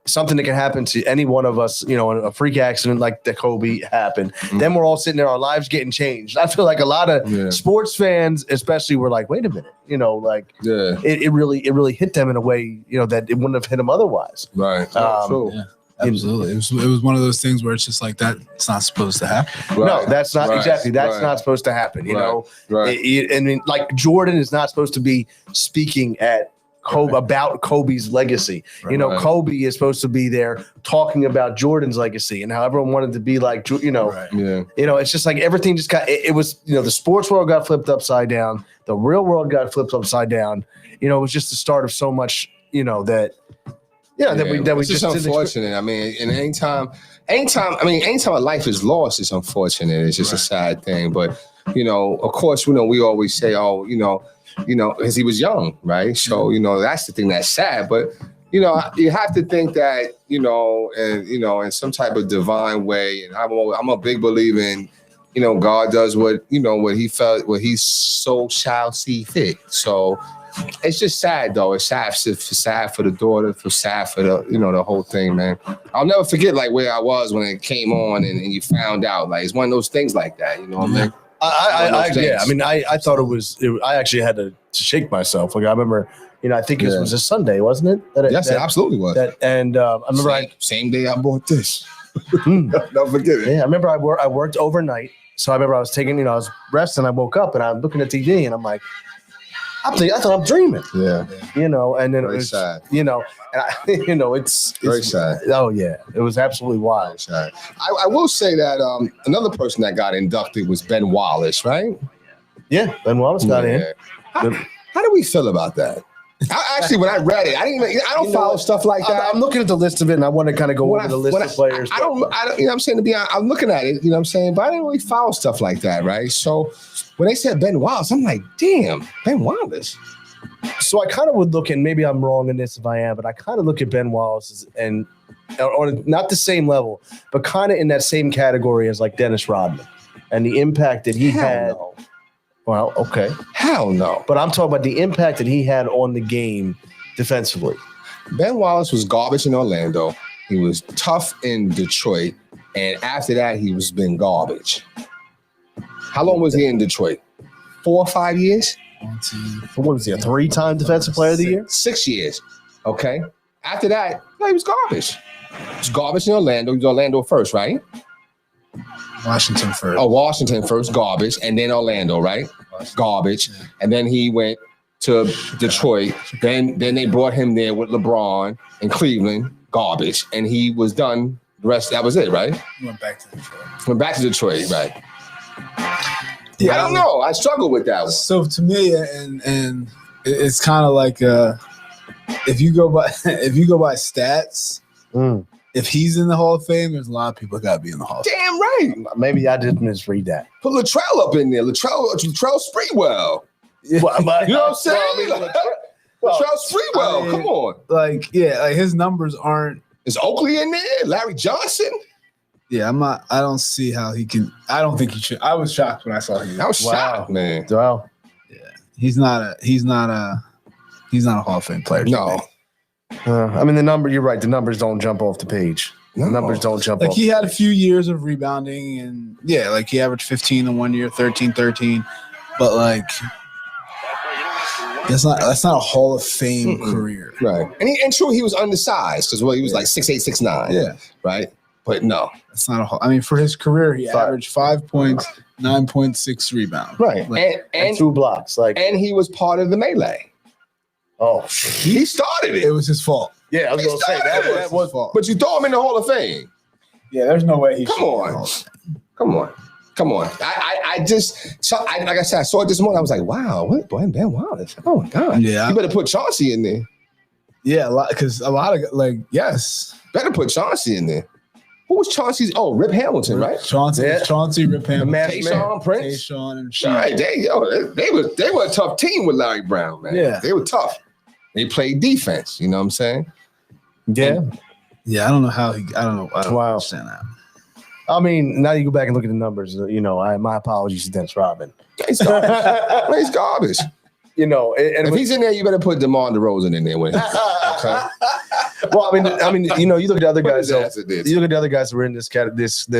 something that can happen to any one of us, a freak accident like the Kobe happened. Mm-hmm. Then we're all sitting there, our lives getting changed. I feel like a lot of sports fans, especially, were like, wait a minute, it really hit them in a way, that it wouldn't have hit them otherwise. Right. Absolutely. It was one of those things where it's just like that. It's not supposed to happen. Right. No, that's not exactly. That's not supposed to happen. Right. And like Jordan is not supposed to be speaking at about Kobe's legacy. Kobe is supposed to be there talking about Jordan's legacy and how everyone wanted to be like, it's just like everything just got, it was, the sports world got flipped upside down. The real world got flipped upside down. It was just the start of so much, that we just unfortunate. I mean, and anytime a life is lost, it's unfortunate. It's just a sad thing. But, of course, we always say, because he was young, right? So, that's the thing that's sad. But, you have to think that, in some type of divine way. And I'm a big believer in, God does what he felt, what he so shall see fit. So it's just sad, though. It's sad for the daughter, sad for the whole thing, man. I'll never forget like where I was when it came on and you found out. Like it's one of those things like that, what I mean? I thought it was. I actually had to shake myself. Like I remember, I think it was a Sunday, wasn't it? Yes, it absolutely was. I remember same day I bought this. Don't forget it. Yeah, I remember I worked overnight, so I remember I was taking, I was resting. I woke up and I'm looking at TV and I'm like, I thought I'm dreaming. Yeah. And then very it was sad. And it's very sad. Oh yeah, it was absolutely wild. Sad. I will say that another person that got inducted was Ben Wallace, right? Yeah, Ben Wallace got in. How do we feel about that? Actually, when I read it, I don't follow stuff like that. I'm looking at the list of it, and I want to kind of go over the list of players. I don't. I'm saying, to be honest, I'm looking at it. But I didn't really follow stuff like that, right? So when they said Ben Wallace, I'm like, damn, Ben Wallace. So I kind of would look, and maybe I'm wrong in this if I am, but I kind of look at Ben Wallace and on not the same level, but kind of in that same category as like Dennis Rodman and the impact that he had. No. Well, okay. Hell no. But I'm talking about the impact that he had on the game defensively. Ben Wallace was garbage in Orlando. He was tough in Detroit. And after that, he was been garbage. How long was he in Detroit? 4 or 5 years? What was he, a 3-time defensive player of the year? 6 years. Okay. After that, he was garbage. It's garbage in Orlando. He was Orlando first, right? Washington first. Oh, Washington first, garbage, and then Orlando, right? Garbage, and then he went to Detroit. Then they brought him there with LeBron in Cleveland, garbage, and he was done. The rest, that was it, right? He went back to Detroit. Went back to Detroit, right? Yeah, I don't know. I struggle with that one. So to me, and it's kind of like if you go by stats, if he's in the Hall of Fame, there's a lot of people that got to be in the Hall of Fame. Damn right. Maybe I did misread that. Put Latrell up in there. Latrell Sprewell. Well, but- You know what I'm saying? well, I mean, Latrell Sprewell. I mean- Come on. Like his numbers aren't. Is Oakley in there? Larry Johnson? Yeah, I'm not. I don't see how he can. I don't think he should. I was shocked when I saw him. I was Wow. shocked, man. Well, He's not a Hall of Fame player. No. I mean, the number, you're right. The numbers don't jump off the page. The No. numbers don't jump Like off. he had a few years of rebounding, and like he averaged 15 in 1 year, 13, but like that's not a Hall of Fame career. Right. And true, he was undersized because he was like 6'8", 6'9". Yeah, Right. But no. that's not a Hall. I mean, for his career, he Five. averaged 5 points, 9.6 rebounds. Right. Like, and 2 blocks. Like, and he was part of the melee. oh, He started it it. was his fault. yeah, I was going to say that It was his fault. But you throw him in the Hall of Fame. Yeah, there's no way he Come should be in on. the Hall of Fame. Come on. I just saw, like I said, I saw it this morning. I was like, wow, what boy, Ben Wallace. Oh my God. Yeah. You better put Chauncey in there. Yeah, because a lot of yes, Better put Chauncey in there. Who was Chauncey's? Oh, Rip Hamilton, right? Chauncey, Rip Hamilton, Tayshaun Prince. Tayshaun, and All right, they were a tough team with Larry Brown, man. Yeah. They were tough. They played defense. You know what I'm saying? yeah. Yeah, I don't know how he. I don't know. I don't Wow. understand that. I mean, now you go back and look at the numbers. My apologies to Dennis Rodman. He's garbage. He's garbage. And If he's in there, you better put DeMar DeRozan in there with him. Okay? well, I mean, you look at the other Put guys. his ass in there. You look at the other guys that were in this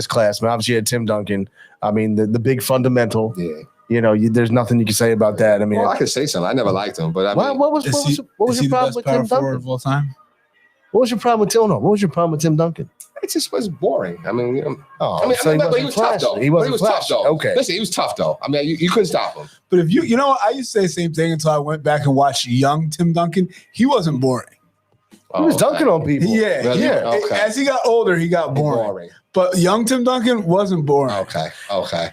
class. Man, obviously you had Tim Duncan. I mean, the big fundamental. Yeah. There's nothing you can say about that. I mean, Well, I could say something. I never liked him, but I mean, what was Is your he the problem best with power Tim forward Duncan? of all time? What was your problem with Tim? No, what was your problem with Tim Duncan? it just was boring. I mean, Oh, but he was tough though. He wasn't tough flashy. though. Okay. Listen, he was tough though. I mean, you couldn't stop him. But if you know what, I used to say the same thing until I went back and watched young Tim Duncan. He wasn't boring. He was dunking on people. Yeah, Really? yeah. Okay. As he got older, he got boring. But young Tim Duncan wasn't boring. Okay.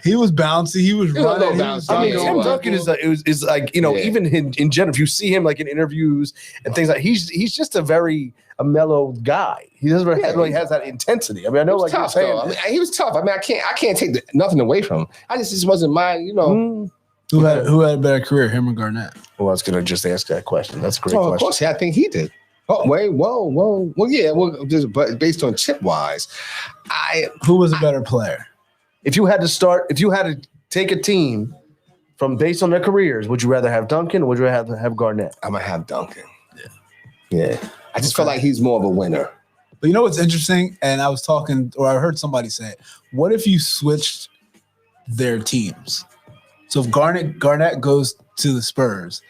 He was bouncy. He was was a running. little He was bouncy. I mean, dunking Tim on Duncan people. is like Yeah. even in general, if you see him like in interviews and things like he's just a mellow guy. He doesn't really has that intensity. I mean, I know He was like you're tough saying, though. I mean, he was tough. I mean, I can't take nothing away from him. I just wasn't mine. Who had a better career, him or Garnett? Well, I was gonna just ask that question. That's a great Oh, of question. course, yeah, I think he did. Oh, wait, whoa. Well, yeah, but based on chip wise, Who was a better player? If you had to take a team from based on their careers, would you rather have Duncan or would you rather have Garnett? I'm gonna have Duncan. Yeah. I just feel like he's more of a winner. But you know what's interesting? And I was talking, or I heard somebody say it. What if you switched their teams? So if Garnett goes to the Spurs,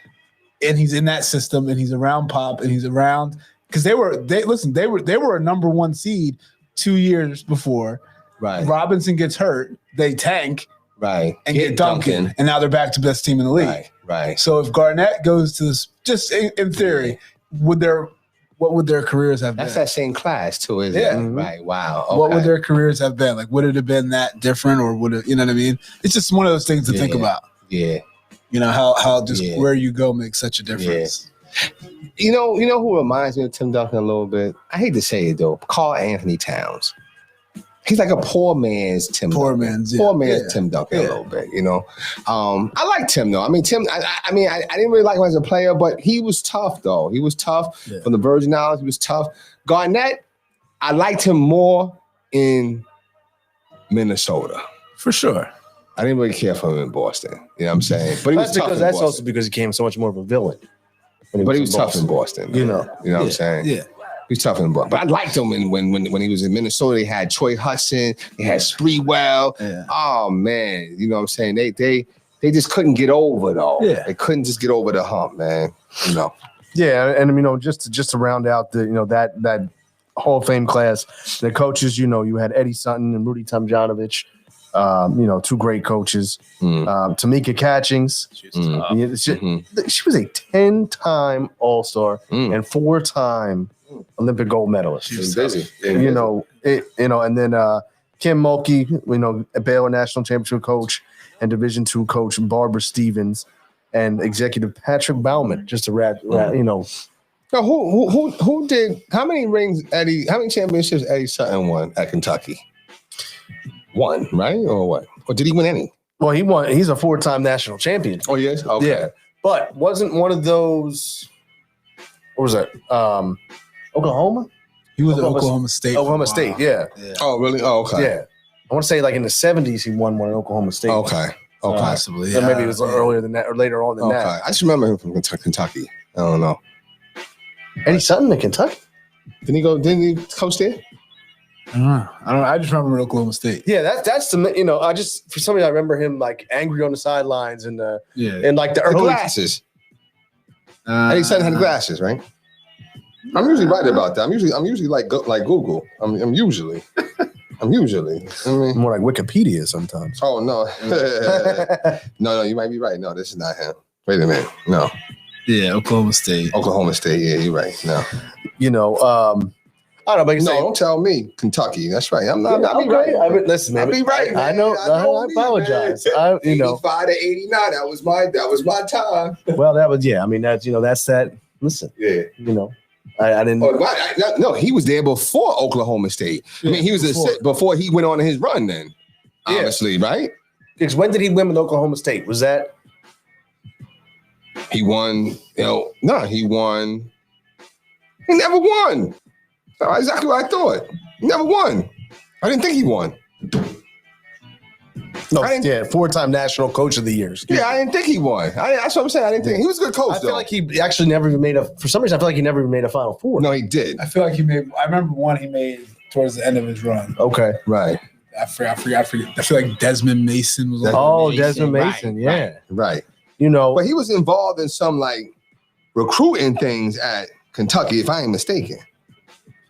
and he's in that system, and he's around Pop, and he's around because they were a number one seed 2 years before. Right. Robinson gets hurt, they tank Right. and get Duncan, and now they're back to best team in the league. Right. So if Garnett goes to this, just in theory, what would their careers have been? That's that same class too, isn't Yeah. it? Right. Wow. Okay. What would their careers have been? Like, would it have been that different, or would it? You know what I mean? It's just one of those things to think Yeah. about. Yeah. You know how just Yeah. where you go makes such a difference. You know who reminds me of Tim Duncan a little bit? I hate to say it though. Karl Anthony Towns. He's like a poor man's Tim Poor Duncan. man's, yeah. Poor man's Yeah. Tim Duncan Yeah. a little bit, I like Tim though. I mean, Tim, I didn't really like him as a player, but he was tough though. He was tough Yeah. from the Virgin Islands. He was tough. Garnett, I liked him more in Minnesota. For sure. I didn't really care for him in Boston. You know what I'm saying? But he was tough in that's Boston. also because he became so much more of a villain. But he was tough in Boston. You know. what I'm saying? Yeah. He's tough in Boston. But I liked him when he was in Minnesota. They had Troy Hudson. They had Sprewell. Yeah. Oh man, you know what I'm saying? They just couldn't get over though. Yeah. They couldn't just get over the hump, man. Yeah, and just to round out the that Hall of Fame class. The coaches, you had Eddie Sutton and Rudy Tomjanovich. Two great coaches. Tamika Catchings. She was a 10-time All-Star and 4-time Olympic gold medalist. She was busy. And then Kim Mulkey, a Baylor National Championship coach and Division II coach Barbara Stevens and executive Patrick Baumann, just to So who did how many championships Eddie Sutton won at Kentucky? One, right? Or what? Or did he win any? Well, he won. He's a 4-time national champion. Oh, yes? Okay. Yeah. But wasn't one of those, what was that? Oklahoma? He was at Oklahoma State. Oklahoma State, yeah. Oh, really? Oh, okay. Yeah. I want to say like in the 70s, he won one in Oklahoma State. Okay. Possibly. So maybe it was earlier than that or later on than that. I just remember him from Kentucky. I don't know. Eddie Sutton in Kentucky? Didn't he coach there? I don't know. I just remember Oklahoma State. Yeah, that's the I just for some reason I remember him like angry on the sidelines and like the The early glasses. Eddie Sutton had glasses, right? I'm usually right about that. I'm usually like Google. I'm usually. I mean, more like Wikipedia sometimes. oh no, no, you might be right. No, this is not him. Wait a minute. No, Yeah, Oklahoma State. Oklahoma State. Yeah, you're right. No, I don't know, but no, don't tell me Kentucky. That's right. I'm not. I'll be right. Listen, man. I'll be right. I man. know. I me, apologize. man. 85 to 89. That was my time. Well, that was I mean, that's that's that. Listen, Yeah. I didn't. No, he was there before Oklahoma State. I mean, he was before he went on his run. Then, obviously, right? Because when did he win with Oklahoma State? Was that He won. He won. He never won. That's exactly what I thought. He never won. I didn't think he won. no? 4-time National Coach of the Year. Yeah, I didn't think he won. That's what I'm saying. I didn't think he was a good coach. I feel like he actually never even made for some reason. I feel like he never even made a Final Four. No, he did. I feel like I remember one he made towards the end of his run. Okay. Right. I forget. I feel like Desmond Mason was on. Oh, Desmond Mason. Yeah. Right. But he was involved in some like recruiting things at Kentucky, if I ain't mistaken.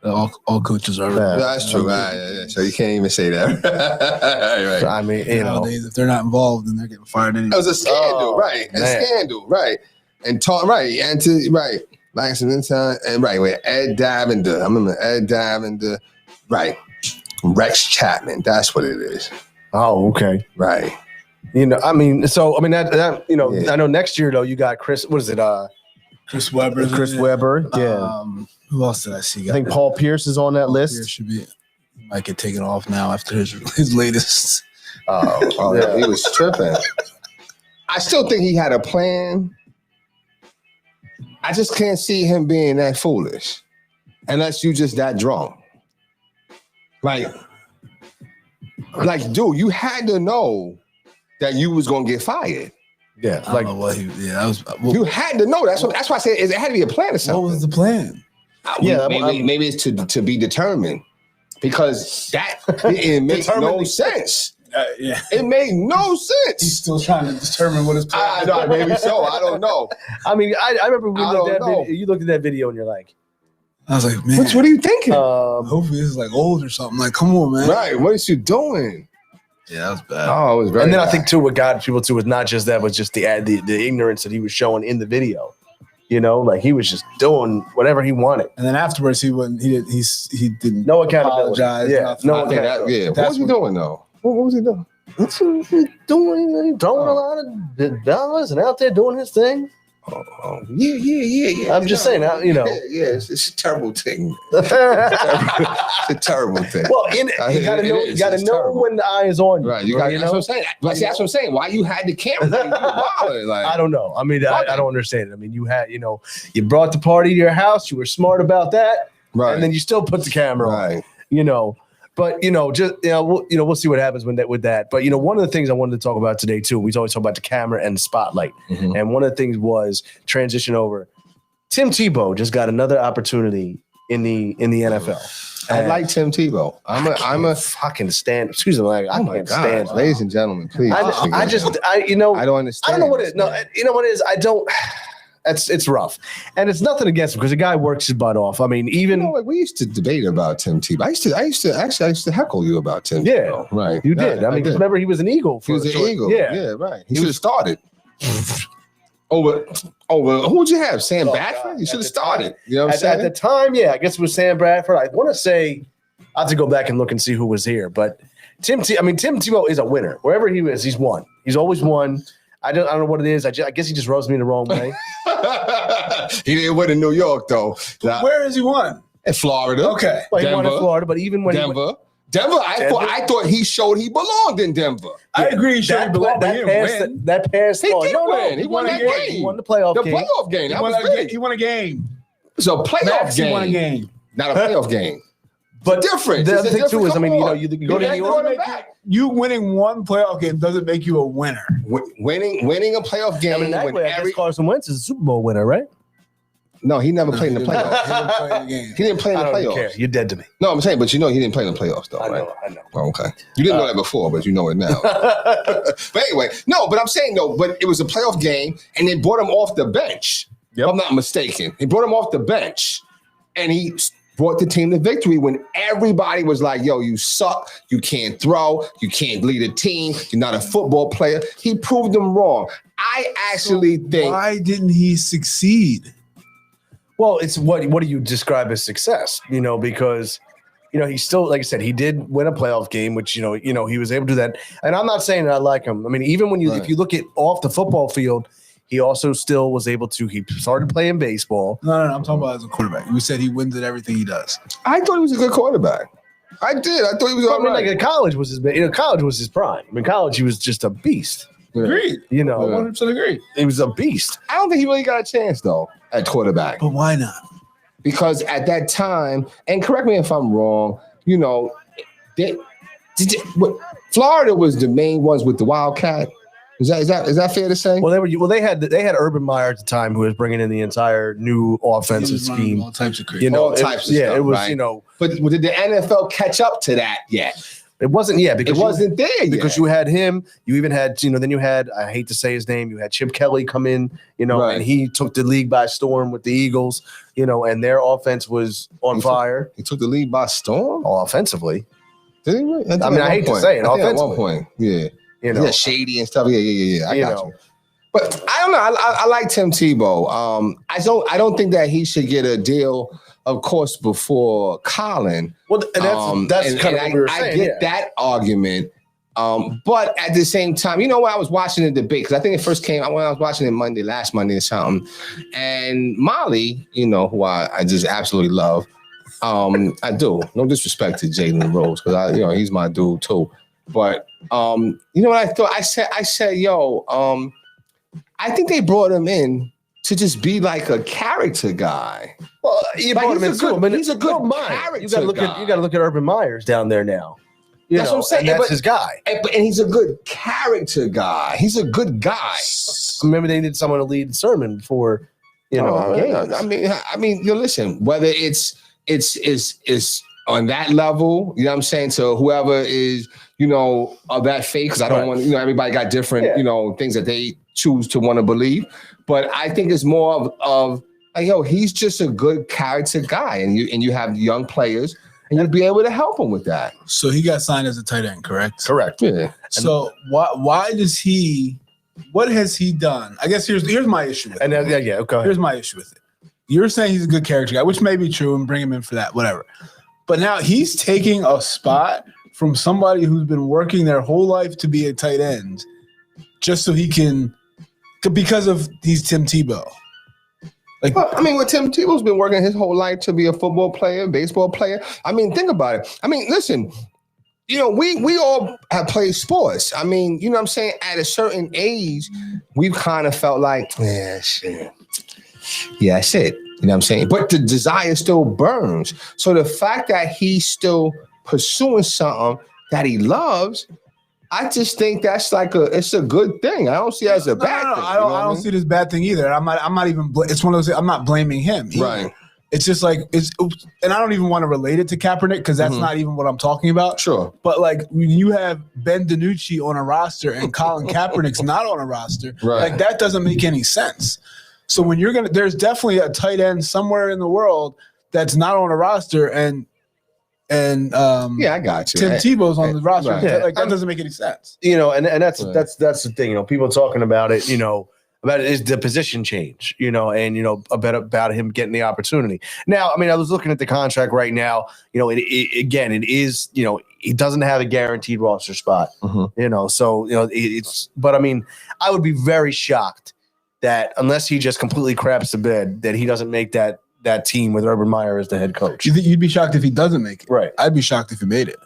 All coaches are. Yeah. That's true. Right. So you can't even say that. Right. I mean, Nowadays, if they're not involved, then they're getting fired anyway. It was a scandal, right? A man. scandal, right? And like some time, and right with Ed Davender. I remember Ed Davender, right? Rex Chapman. That's what it is, Oh, okay. right? I know next year though you got Chris. What is it? Chris Webber. Chris Webber. Yeah. Who else did I see? I think Paul Pierce is on that list. Pierce should be. He might get taken off now after his latest. Oh, yeah. He was tripping. I still think he had a plan. I just can't see him being that foolish, unless you just that drunk. Like, dude, you had to know that you was gonna get fired. Yeah. I don't know what he. Yeah, that was. You had to know. That's why I said it had to be a plan or something. What was the plan? Yeah, maybe it's to be determined, because that didn't make no sense. Yeah, It made no he's sense. still trying to determine what his plan. I know, maybe so. I don't know. I mean, I remember we I looked don't at that know. video. You looked at that video and you're like, I was like, man, What are you thinking? hopefully this is like old or something. Like, come on, man. Right. What is you doing? Yeah, that was bad. Oh, it was very and then I bad. think too, what got people too was not just that, but just the ignorance that he was showing in the video. Like he was just doing whatever he wanted. And then afterwards, he didn't. No accountability. Apologize, Yeah, nothing. no I think accountability. what was he doing though? What was he doing? Doing throwing a lot of dollars and out there doing his thing. Yeah. I'm just saying, Yeah, it's a terrible thing. well, It's a terrible thing. you gotta know terrible. when the eye is on you. Right, that's what I'm saying. But see, that's what I'm saying. Why you had the camera? You wilding, like, I don't know. I mean, I don't understand it. I mean, you had, you brought the party to your house. You were smart about that, right, and then you still put the camera on. right. But we'll see what happens with that. But one of the things I wanted to talk about today too, we always talk about the camera and the spotlight, Mhm. and one of the things was transition over. Tim Tebow just got another opportunity in the NFL. I like Tim Tebow. I'm a fucking stand. Excuse me, I oh my can't God, stand. ladies and gentlemen, please. I don't understand. I don't understand. I don't know what it is. No, you know what it is. I don't. it's rough, and it's nothing against him because the guy works his butt off. I mean, even You know, like, we used to debate about Tim Tebow. I used to heckle you about Tim Yeah. Tebow. Right. you did. I mean, did. remember he was an Eagle. He was an Eagle. Yeah. Right. He should have started. Over who would you have? Sam Oh, Bradford? God. He should At have the time. started. You know what I'm At saying? the time, yeah, I guess it was Sam Bradford. I want to say I have to go back and look and see who was here, but Tim Tebow is a winner. Wherever he is, he's won. He's always won. I don't know what it is. I guess he just rose me the wrong way. He didn't win in New York though. Where has he won? In Florida. Okay. Well, he won in Denver. Florida, but even when Denver. I thought he showed he belonged in Denver. I agree. He should that, belong, but he didn't passed win. that passed He on. did win. He won that game. He won the playoff The game. playoff game. That was big. He won a game. It's a playoff Max, game. he won a game. Not a playoff game. But Different. The It's other a thing too different- is, I mean, come you know, on. you go to You New gotta York. go back. You winning one playoff game doesn't make you a winner. Winning a playoff game I mean, that when way, I every guess Carson Wentz is a Super Bowl winner, right? no, he never played in the He playoffs. didn't play the game. He didn't play in I the don't even care. playoffs. You're dead to me. No, I'm saying, but you know he didn't play in the playoffs though, I right? know. I know. Oh, okay. You didn't know that before, but you know it now. But anyway, no, but I'm saying no, but it was a playoff game, and they brought him off the bench. Yep. If I'm not mistaken. He brought him off the bench, and he brought the team to victory when everybody was like, yo, you suck, you can't throw, you can't lead a team, you're not a football player. He proved them wrong. I actually think Why didn't he succeed? Well, it's what do you describe as success? You know, because he still, like I said, he did win a playoff game, which he was able to do that. And I'm not saying that I like him. I mean, even when Right. if you look at off the football field, he also still was able to. He started playing baseball. No. I'm talking about as a quarterback. You said he wins at everything he does. I thought he was a good quarterback. I did. I thought he was I all mean, right. like in college was his, college was his prime. I mean, college he was just a beast. Yeah. Agreed. You I know, 100% agree. he was a beast. I don't think he really got a chance though at quarterback. But why not? Because at that time, and correct me if I'm wrong, Florida was the main ones with the Wildcat. Is that fair to say? Well, they had Urban Meyer at the time who was bringing in the entire new offensive He was running scheme. all types of crazy. You know, All types of yeah, stuff, it was. right? But did the NFL catch up to that yet? It wasn't. Yeah, because It wasn't there yet. because you had him. You even had then you had, I hate to say his name, you had Chip Kelly come in. Right. And he took the league by storm with the Eagles. And their offense was on fire He took the lead by storm. offensively. Did he? Really? I mean, I hate to say it, I think at offensively. one point, yeah. Yeah, Shady and stuff. Yeah. I You got know. you. But I don't know. I like Tim Tebow. I don't think that he should get a deal, of course, before Colin. Well, and that's kind of what we were saying. I get that argument. But at the same time, when I was watching the debate, because I think it first came when I was watching it last Monday or something, and Molly, who I just absolutely love. I do. No disrespect to Jalen Rose, because he's my dude too. But you know what I thought? I said, I think they brought him in to just be like a character guy. Well, you brought him in too. I mean, he's a good don't mind. character You got to look guy. at Urban Myers down there now. That's what I'm saying, And that's but- his guy. And he's a good character guy. He's a good guy. Remember, they needed someone to lead the sermon before games. I mean, listen, whether it's on that level, you know what I'm saying, to whoever is, of that faith, because I don't Right. want, everybody got different, Yeah. things that they choose to want to believe. But I think it's more of like, he's just a good character guy, and you have young players, and you'd be able to help him with that. So he got signed as a tight end, correct? Correct. Yeah. So why does he? What has he done? I guess here's my issue with it. And then, go ahead. Here's my issue with it. You're saying he's a good character guy, which may be true, and bring him in for that, whatever. But now he's taking a spot from somebody who's been working their whole life to be a tight end, just so he can, because he's Tim Tebow. Like, Well, I mean, Tim Tebow's been working his whole life to be a football player, baseball player. I mean, think about it. I mean, listen, we all have played sports. I mean, you know what I'm saying? At a certain age, we've kind of felt like, yeah, shit. Yeah, that's it. You know what I'm saying? But the desire still burns. So the fact that he's still pursuing something that he loves, I just think that's it's a good thing. I don't see it as a bad no, thing. I you know don't. what I don't mean? see this bad thing either. I'm not even. It's one of those. I'm not blaming him. either. Right. It's just like and I don't even want to relate it to Kaepernick because that's Mhm. not even what I'm talking about. Sure. But like when you have Ben DiNucci on a roster and Colin Kaepernick's not on a roster, Right. like that doesn't make any sense. So when there's definitely a tight end somewhere in the world that's not on a roster, and Yeah, I got you. Tim Tebow's on the roster. right. Like that doesn't make any sense. You know, and that's Right. that's the thing. You know, people talking about it. You know, about it is the position change. You know, and you know about him getting the opportunity. Now, I mean, I was looking at the contract right now. You know, it is. You know, he doesn't have a guaranteed roster spot. Mhm. You know, so you know it's. But I mean, I would be very shocked that unless he just completely craps the bed, that he doesn't make that team with Urban Meyer as the head coach. You think you'd be shocked if he doesn't make it? Right. I'd be shocked if he made it.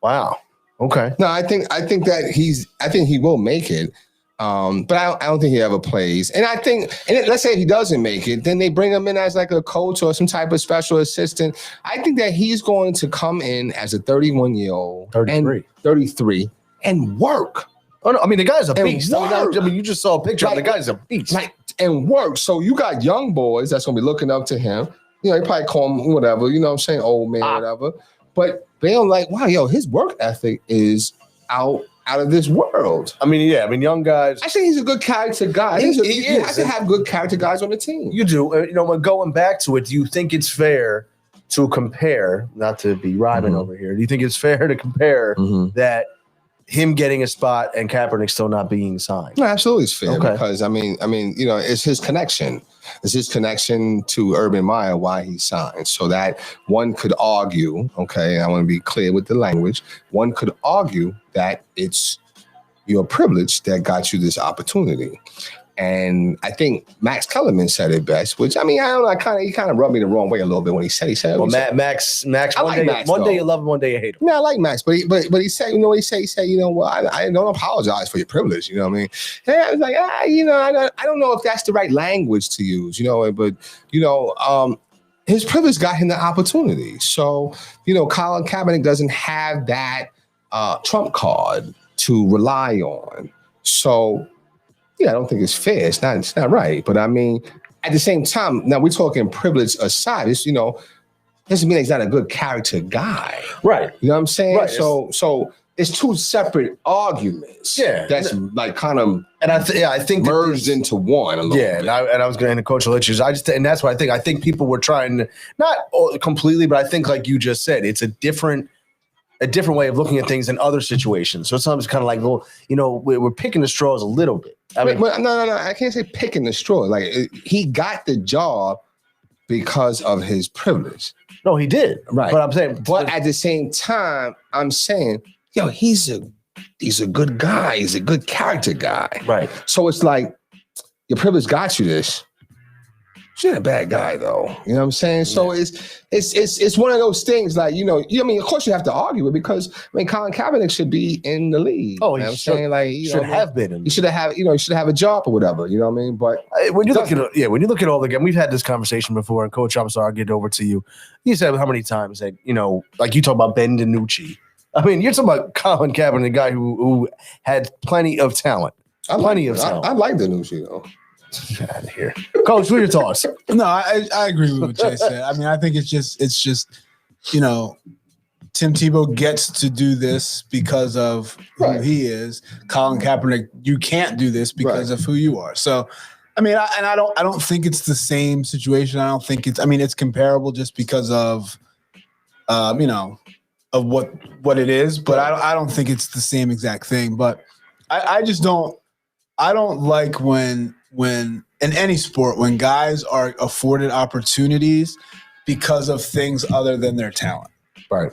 Wow. Okay. No, I think that I think he will make it. But I don't think he ever plays. And I think, let's say he doesn't make it, then they bring him in as like a coach or some type of special assistant. I think that he's going to come in as a 31-year-old, 33, and work. Oh no, I mean the guy's a And beast. I mean, you just saw a picture. Like- the guy's a beast. And work. So you got young boys that's going to be looking up to him. You know, they probably call him whatever, you know what I'm saying, old man, whatever. But they're like, wow, yo, his work ethic is out of this world. I mean, yeah. I mean, young guys. I think he's a good character guy. He You have is. to have good character guys on the team. You do. You know, when going back to it, do you think it's fair to compare? Not to be rhyming over here. Do you think it's fair to compare that him getting a spot and Kaepernick still not being signed? No, absolutely, it's fair Okay. because I mean, you know, it's his connection. It's his connection to Urban Meyer why he signed. So that one could argue, okay, I want to be clear with the language. One could argue that it's your privilege that got you this opportunity. And I think Max Kellerman said it best, which I mean, I don't know, he kind of rubbed me the wrong way a little bit when he said Well, Max. I like Max, one day though. you love him, one day you hate him. Yeah, I like Max, but he said, you know what he said? He said, you know, well, I don't apologize for your privilege. You know what I mean? And I was like, you know, I don't know if that's the right language to use, you know, but you know, his privilege got him the opportunity. So, you know, Colin Kaepernick doesn't have that trump card to rely on. So, yeah, I don't think it's fair. It's not right. But I mean, at the same time, now we're talking privilege aside. It's, you know, doesn't mean he's not a good character guy. Right. You know what I'm saying? Right. So it's two separate arguments. Yeah. That's like kind of And I think that merged into one a little yeah, bit. and I was going to Coach Litches. And that's what I think. I think people were trying to, not completely, but I think like you just said, it's a different way of looking at things in other situations. So sometimes it's kind of like, well, you know, we're picking the straws a little bit. I mean, No. I can't say picking the straw. Like he got the job because of his privilege. no, he did. Right. But I'm saying, But at the same time, I'm saying, yo, he's a good guy. He's a good character guy. right. So it's like your privilege got you this. She's a bad guy though. You know what I'm saying? So it's one of those things like, you know, I mean, of course you have to argue it because I mean Colin Kaepernick should be in the league. Oh, you know he what I'm saying? Like you should know, have been. you should have a job or whatever, you know what I mean? But When you look at when you look at all the game, we've had this conversation before. And Coach, I'm sorry, I'll get it over to you. You said how many times that you know, like you talk about Ben DiNucci. I mean, you're talking about Colin Kaepernick, a guy who had plenty of talent. Plenty of talent. I like the news, you know. Get out of here, Coach. What are your thoughts? No, I agree with what Jay said. I mean, I think it's just, you know, Tim Tebow gets to do this because of Right. who he is. Colin Kaepernick, you can't do this because of who you are. So, I mean, I don't think it's the same situation. I don't think it's comparable just because of, you know, of what it is. But I don't think it's the same exact thing. But I just don't. I don't like when in any sport when guys are afforded opportunities because of things other than their talent. Right.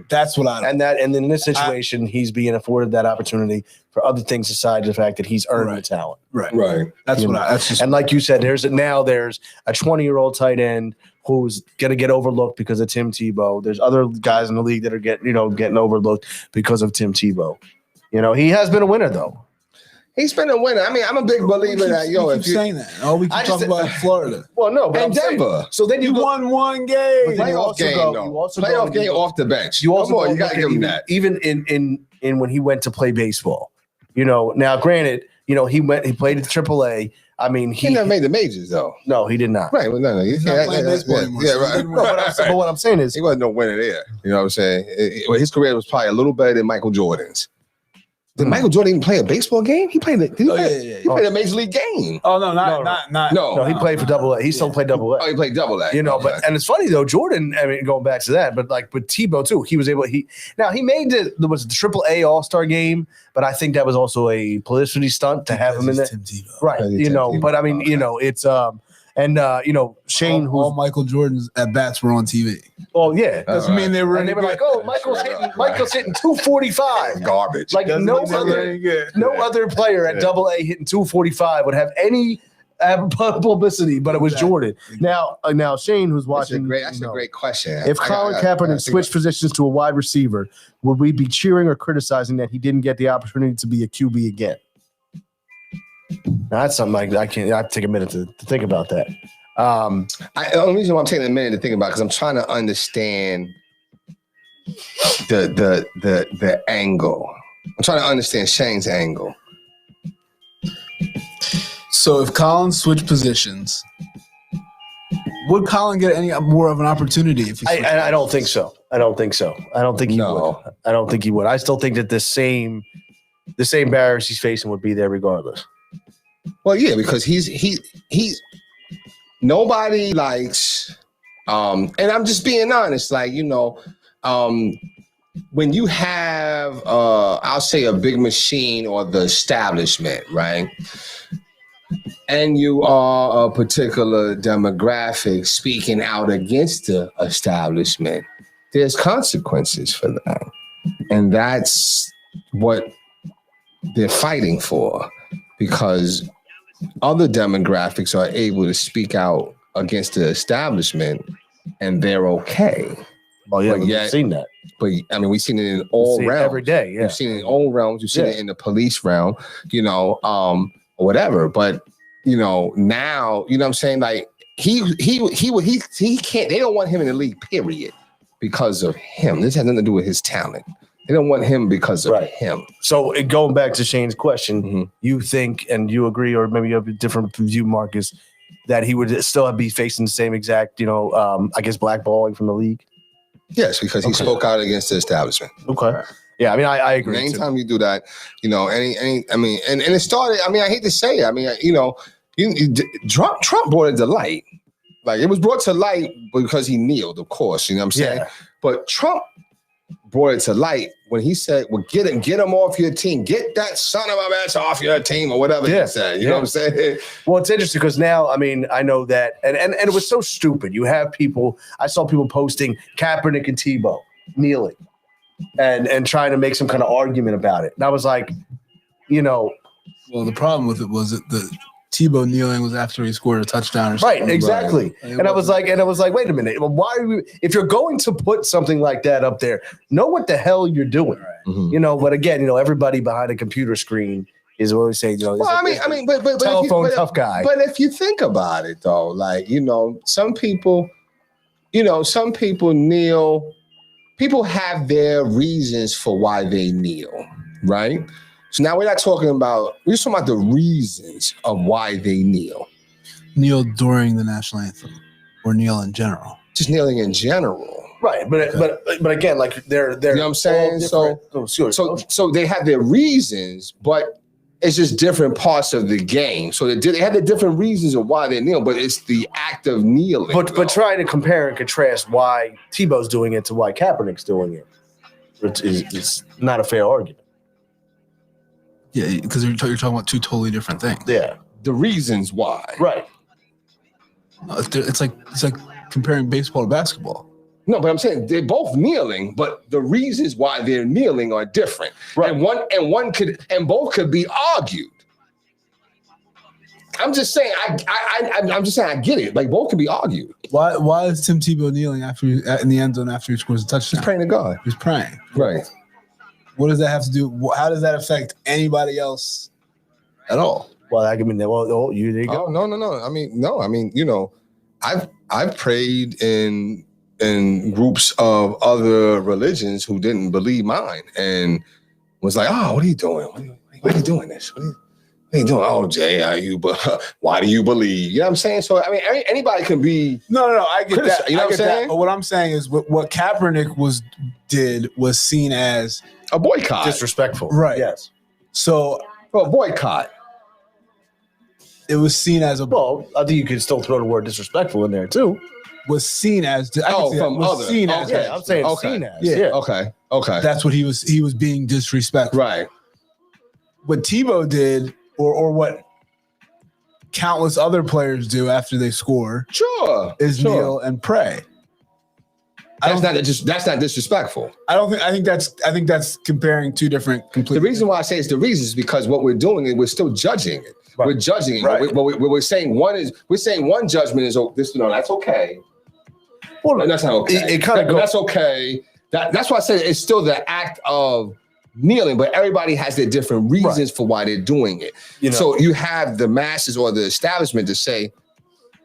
That's what I don't. And in this situation, he's being afforded that opportunity for other things aside the fact that he's earned the talent. Right. Right. That's You what know, that's just And like you said, there's a 20-year-old tight end who's going to get overlooked because of Tim Tebow. There's other guys in the league that are getting overlooked because of Tim Tebow. You know, he has been a winner though. He's been a winner. I mean, I'm a big believer that we keep saying that. Oh, we I keep talking just- about Florida. Well, no, but and I'm saying- Denver. so then you go, won one game. But then you Playoff also game, go- though. you also go- Playoff game off the bench. You also Come on, go you gotta look give him at that. even in when he went to play baseball. You know, now granted, you know, he played at AAA. I mean, He never made the majors though. no, he did not. Right. Well, no. He's not playing baseball anymore. Yeah, so he right. didn't No, win. but what I'm saying is, He wasn't no winner there. You know what I'm saying? His career was probably a little better than Michael Jordan's. Did Michael Jordan even play a baseball game? He played. He played a major league game. Oh no, not. No, he played for Double-A. He still played Double-A. Oh, he played Double-A. You know, Okay. and it's funny though, Jordan. I mean, going back to that, but like with Tebow too, he was able. He made the Triple-A All-Star game, but I think that was also a publicity stunt to have him in there. Tim Tebow. Right. Because You he's know, Tim but I Tebow. mean, you know, it's Shane, all who's Michael Jordan's at bats were on TV. yeah. Doesn't mean they were. And they were like, oh, Michael's hitting 245. Garbage. Like no other player at Double-A hitting 245 would have any publicity, but it was Jordan. Now Shane, who's watching, That's a great question. if Colin Kaepernick switched positions to a wide receiver, would we be cheering or criticizing that he didn't get the opportunity to be a QB again? Now, that's something I take a minute to think about that. The only reason why I'm taking a minute to think about because I'm trying to understand the angle. I'm trying to understand Shane's angle. So if Colin switched positions, would Colin get any more of an opportunity if he switched? I don't think so. I don't think he No. would. I don't think he would. I still think that the same barriers he's facing would be there regardless. Well, yeah, because he's nobody likes, and I'm just being honest. Like when you have, I'll say a big machine or the establishment, right? And you are a particular demographic speaking out against the establishment, there's consequences for that. And that's what they're fighting for, because other demographics are able to speak out against the establishment and they're okay. Well, yeah, But we've yet- seen that. But I mean, we've seen it in all See it realms. every day. Yeah. You've seen it in all realms. You've seen Yeah. it in the police realm, or whatever. But now, you know what I'm saying? Like he can't. They don't want him in the league, period, because of him. This has nothing to do with his talent. They don't want him because of Right. him. So going back to Shane's question, Mhm. you think and you agree, or maybe you have a different view, Marcus, that he would still be facing the same exact, I guess blackballing from the league? Yes, because he spoke out against the establishment. Okay. Yeah, I mean, I agree. And too. anytime you do that, and it started. I mean, I hate to say it. I mean, Trump brought it to light. Like it was brought to light because he kneeled, of course. You know what I'm saying? Yeah. But Trump brought it to light when he said, "Well, get him off your team. Get that son of a bitch off your team," or whatever Yeah. he said. You know what I'm saying? Well, it's interesting because now, I mean, I know that, and it was so stupid. You have people, I saw people posting Kaepernick and Tebow kneeling and trying to make some kind of argument about it. And I was like, Well, the problem with it was that the Tebow kneeling was after he scored a touchdown or something. right, exactly. Right. And I was like, wait a minute. Well, why are you, if you're going to put something like that up there, know what the hell you're doing. Mhm. But again, everybody behind a computer screen is always saying, Well, I mean, but telephone if you, tough guy. But if you think about it, though, like some people kneel. People have their reasons for why they kneel, right? So now we're just talking about the reasons of why they kneel. Kneel during the national anthem or kneel in general. Just kneeling in general. Right, but again, like they're You know what I'm saying? So they have their reasons, but it's just different parts of the game. So they had the different reasons of why they kneel, but it's the act of kneeling. but trying to compare and contrast why Tebow's doing it to why Kaepernick's doing it, it's not a fair argument. Yeah, because you're talking about two totally different things. Yeah, the reasons why. right. It's like comparing baseball to basketball. No, but I'm saying they're both kneeling, but the reasons why they're kneeling are different. Right. And both could be argued. I'm just saying, I'm just saying I get it. Like both can be argued. Why is Tim Tebow kneeling in the end zone after he scores a touchdown? He's praying to God. He's praying. Right. What does that have to do? How does that affect anybody else at all? Well, I mean, there you go. Oh no. I mean, I've prayed in groups of other religions who didn't believe mine and was like, "Oh, what are you doing? Why are you doing this? What are you doing? Oh, Jay, why do you believe?" You know what I'm saying? So I mean, anybody can be. No, I get that. You know what I'm saying? But what I'm saying is what Kaepernick did was seen as A boycott. Disrespectful. Right. Yes. So Well, boycott. it was seen as Well, I think you could still throw the word disrespectful in there too. was seen as I can Oh, see that. from Was other. seen as Okay. Yeah, I'm saying Okay. seen as. Yeah. Yeah. Okay. that's what he was being disrespectful. Right. What Tebow did, or what countless other players do after they score, Sure. is sure. kneel and pray. That's not disrespectful. I think that's comparing two different The completely. reason why I say it's the reason is because what we're doing is we're still judging it. Right. We're judging it. Right. We're saying one judgment is this. No, that's okay. Well, That's not okay. It kind of goes. That's okay. That's why I say it's still the act of kneeling, but everybody has their different reasons for why they're doing it. You know. So you have the masses or the establishment to say,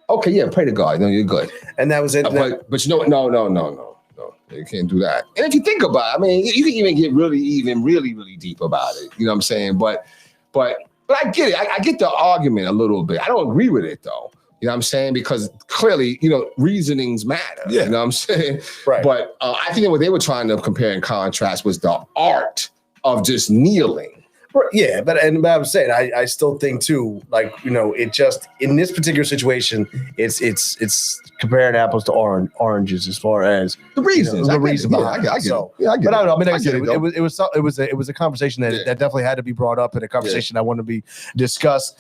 okay, yeah, pray to God. No, you're good. And that was it. But you know what? No. You can't do that. And if you think about it, I mean, you can even get really deep about it. You know what I'm saying? But I get it. I get the argument a little bit. I don't agree with it though. You know what I'm saying? Because clearly, reasonings matter. Yeah. You know what I'm saying? Right. But I think what they were trying to compare and contrast was the art of just kneeling. Yeah, but I'm saying I still think too, like, it just in this particular situation, it's comparing apples to oranges as far as The reasons. the reason behind it. I get So, it. Yeah, I get but I it. don't know. I mean, like I get said, though. it was a conversation that, Yeah. that definitely had to be brought up, and a conversation that wanted to be discussed.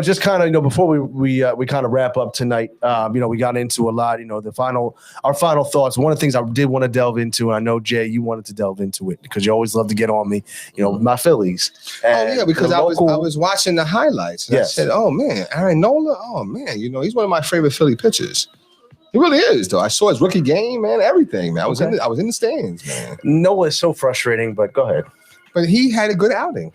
Just kind of, before we kind of wrap up tonight, we got into a lot, our final thoughts. One of the things I did want to delve into, and I know Jay, you wanted to delve into it because you always love to get on me, my Phillies. Oh yeah, because the I local- was watching the highlights. And Yes. I said, "Oh man, Aaron Nola. Oh man, he's one of my favorite Philly pitchers. He really is, though. I saw his rookie game, man. Everything, man. I was Okay. in the stands, man. Noah is so frustrating, but go ahead. But he had a good outing.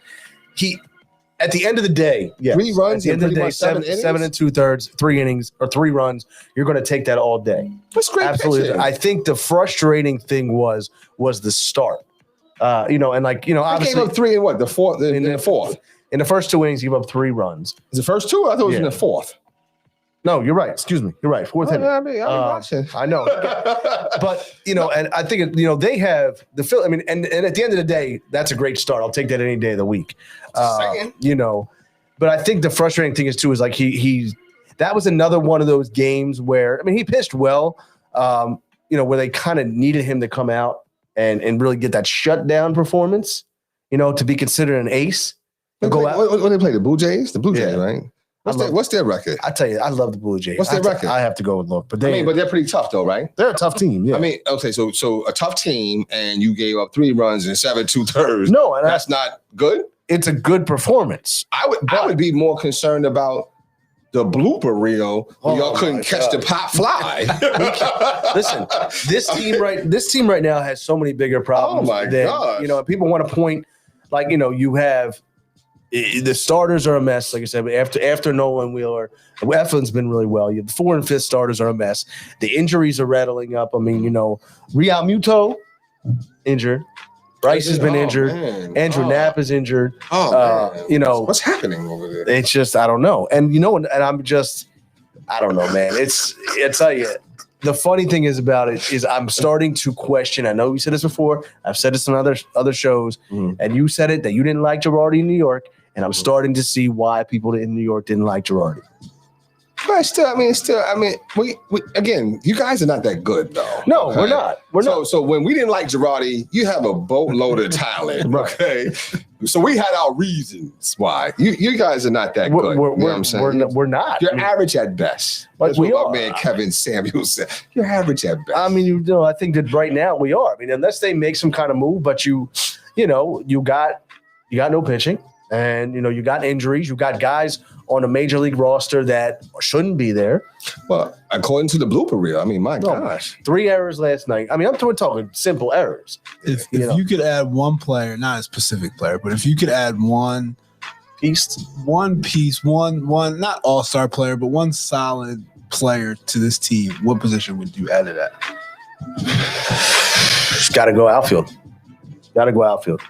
At the end of the day, yes. 3 runs At the end in of the pretty day, much 7 innings? 7 2/3, 3 innings or 3 runs. You're going to take that all day. That's great Absolutely. pitching. I think the frustrating thing was the start. I obviously gave up 3 in what? The fourth. In the fourth. in the first 2 innings, you gave up 3 runs. The first 2? I thought it was in Yeah. the fourth. No, you're right. Excuse me. You're right. Fourth inning. I mean, watching. I know. But and I think they have the Phil. I mean, and at the end of the day, that's a great start. I'll take that any day of the week. Second. But I think the frustrating thing is too is like he that was another one of those games where he pitched well, where they kind of needed him to come out and really get that shutdown performance, to be considered an ace. What they play? The Blue Jays? The Blue Jays, Yeah. right? What's their record? I tell you, I love the Blue Jays. What's their record? I have to go and look, but But they're pretty tough, though, right? they're a tough team. Yeah. I mean, okay, so a tough team, and you gave up 3 runs in 7 2/3. no, and That's not good. it's a good performance. I would be more concerned about the blooper reel where Oh y'all couldn't my catch the God. pop fly. Listen, this team right now has so many bigger problems. Oh my than, gosh. people want to point you have the starters are a mess. Like I said, but after Nolan Wheeler, Eflin's been really well. You have the 4th and 5th starters are a mess. The injuries are rattling up. I mean, Real Muto injured. Bryce has been injured. Man. Andrew Knapp is injured. Oh, man. What's happening over there? It's just I don't know. And and I'm just I don't know, man. I tell you, the funny thing is about it is I'm starting to question. I know you said this before. I've said this on other shows, and you said it that you didn't like Girardi in New York, and I'm starting to see why people in New York didn't like Girardi. But we again, you guys are not that good, though. No, okay? we're not. We're not. So when we didn't like Girardi, you have a boatload of talent, Right. okay? So we had our reasons why. You guys are not that good. You know what I'm saying? We're not. You're average at best. But That's we what are. my man Kevin Samuels said. You're average at best. I mean, I think that right now we are. I mean, unless they make some kind of move, but you got no pitching, and you got injuries. You got guys on a major league roster that shouldn't be there. Well, according to the blooper reel, my No. gosh. 3 errors last night. I mean, we're talking simple errors. If You you could add one player, not a specific player, but if you could add one piece, one not all-star player, but one solid player to this team, what position would you add it at? Just got to go outfield. Got to go outfield.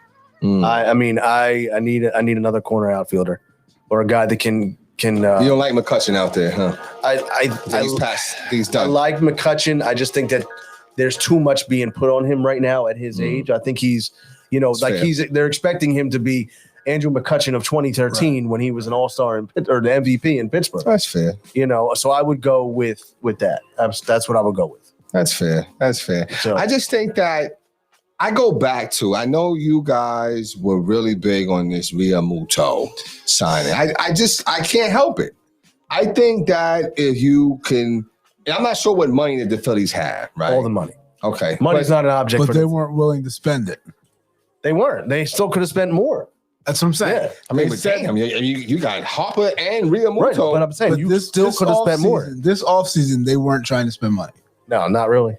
Mm. I need another corner outfielder or a guy that can. You don't like McCutcheon out there, huh? I He's I done. like McCutcheon. I just think that there's too much being put on him right now at his age. I think he's, That's fair. they're expecting him to be Andrew McCutchen of 2013 when he was an all-star or the MVP in Pittsburgh. That's fair. So I would go with that. That's what I would go with. That's fair. That's fair. So- I just think that I go back to, I know you guys were really big on this Ria Muto signing. I can't help it. I think that if you can, and I'm not sure what money that the Phillies have, right? All the money. Okay. Money's not an object But for they them. weren't willing to spend it. They weren't. They still could have spent more. That's what I'm saying. Yeah. I mean, They but said- damn, you got Harper and Ria Right. Muto. But I'm saying But you still could have spent more. This offseason, they weren't trying to spend money. No, not really.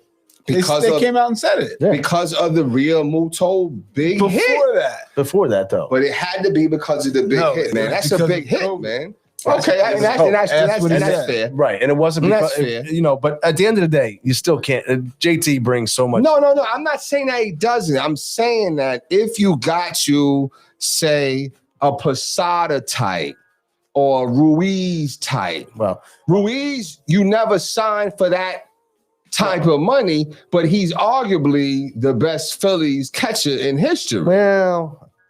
because they of, came out and said it. Yeah. because of the Ria Muto big Before hit. that. Before that, though. But it had to be because of the big No, hit, man. it was That's a because big of hit, COVID. man. Right. Okay, I mean, that's That's what he said. fair. Right. And it wasn't That's because, fair. but at the end of the day, you still can't. JT brings so much. No. I'm not saying that he doesn't. I'm saying that if you got you, say, a Posada type or Ruiz type, Well, Ruiz, you never signed for that type of money, but he's arguably the best Phillies catcher in history.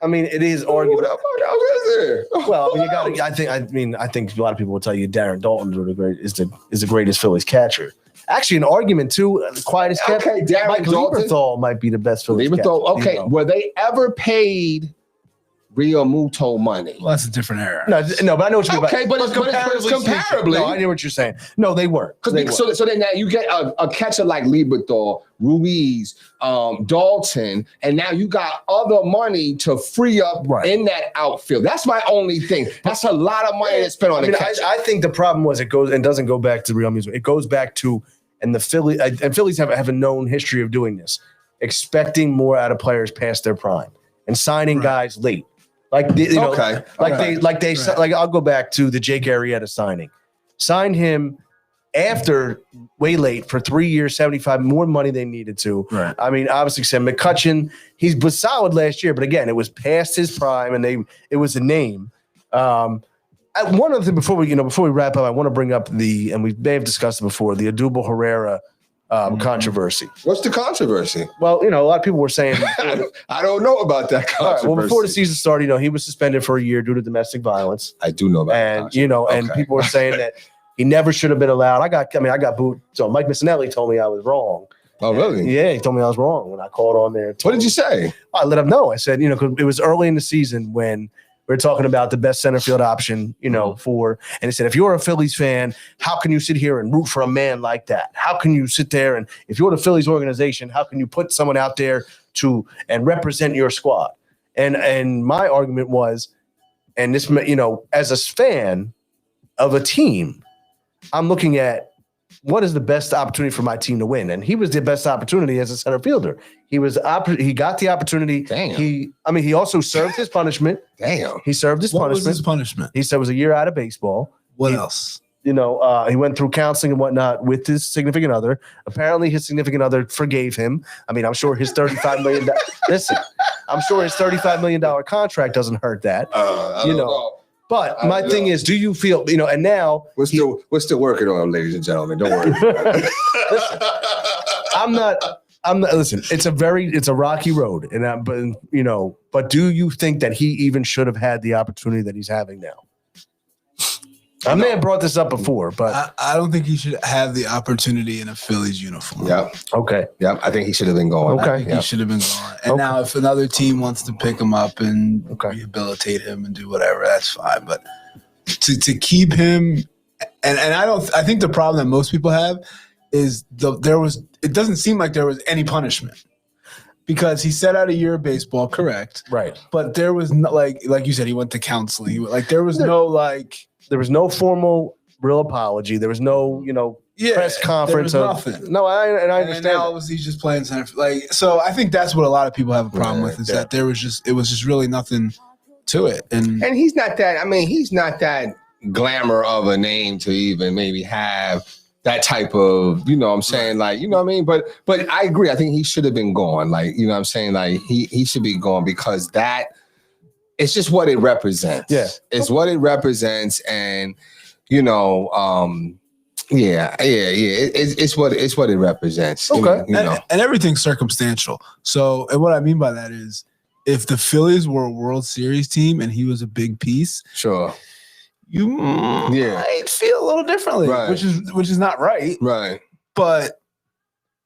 I mean, it is Who arguable. the fuck else is there? Well, I mean, you got to. I think a lot of people will tell you Darren Dalton is the greatest Phillies catcher. Actually, an argument too. The quietest kept. Okay, Darren Mike Dalton. Lieberthal might be the best Phillies Lieberthal, catcher. okay, were they ever paid Rio Muto money? Well, that's a different era. No, but I know what you mean. Okay, but it's comparably. No, I know what you're saying. No, they weren't. They weren't. So then now you get a catcher like Lieberthal, Ruiz, Dalton, and now you got other money to free up Right. in that outfield. That's my only thing. That's a lot of money to spend on the catcher. I think the problem was it doesn't go back to Real Music. It goes back to the Phillies have a known history of doing this, expecting more out of players past their prime and signing guys late. Like Okay. I'll go back to the Jake Arrieta signing. Signed him after way late for 3 years, 75 more money they needed to. Right. I mean, obviously, Sam McCutchen, he was solid last year, but again, it was past his prime, and it was a name. One other thing before we wrap up, I want to bring up and we may have discussed it before, the Odubel Herrera controversy. What's the controversy? Well, a lot of people were saying. I don't know about that All right, controversy. well, before the season started, he was suspended for a year due to domestic violence, I do know about and the controversy. and Okay. people were saying that he never should have been allowed. I got booed. So Mike Missinelli told me I was wrong. Oh, really? Yeah, he told me I was wrong when I called on there. What did you say? I let him know. I said, 'cause it was early in the season when we were talking about the best center field option, and he said, if you're a Phillies fan, how can you sit here and root for a man like that? How can you sit there and if you're the Phillies organization, how can you put someone out there and represent your squad? And my argument was, and this, as a fan of a team, I'm looking at what is the best opportunity for my team to win, and he was the best opportunity as a center fielder. He got the opportunity. Damn. He also served his punishment. Damn. He served his What was punishment. his punishment? He said it was a year out of baseball. What else? He went through counseling and whatnot with his significant other. Apparently, his significant other forgave him. I mean, I'm sure his $35 million. Listen, I'm sure his $35 million contract doesn't hurt that. I don't know. But I my don't thing know. is, do you feel, and now We're still working on him, ladies and gentlemen. Don't worry. I'm not. Listen, it's a rocky road, but do you think that he even should have had the opportunity that he's having now? I may have brought this up before, but I don't think he should have the opportunity in a Phillies uniform. Yep. okay. Yep. I think he should have been going. Okay. I think Yep. he should have been gone. And Okay. now, if another team wants to pick him up and Okay. rehabilitate him and do whatever, that's fine. But to keep him, and I think the problem that most people have is it doesn't seem like there was any punishment because he set out a year of baseball, correct? Right. But there was no, like you said, he went to counseling. There was There was no formal real apology. There was no, press conference. There was nothing. No, I And understand. now he's just playing center. So I think that's what a lot of people have a problem with is that it was just really nothing to it. And And he's not that glamour of a name to even maybe have that type of, I'm saying, but I agree. I think he should have been gone. I'm saying, he should be gone because that it's just what it represents. Yeah. It's what it represents. And, Yeah. It's what it represents. Okay. You know. And everything's circumstantial. So, and what I mean by that is, if the Phillies were a World Series team and he was a big piece, Sure. you might feel a little differently, Right. which is not right. Right. But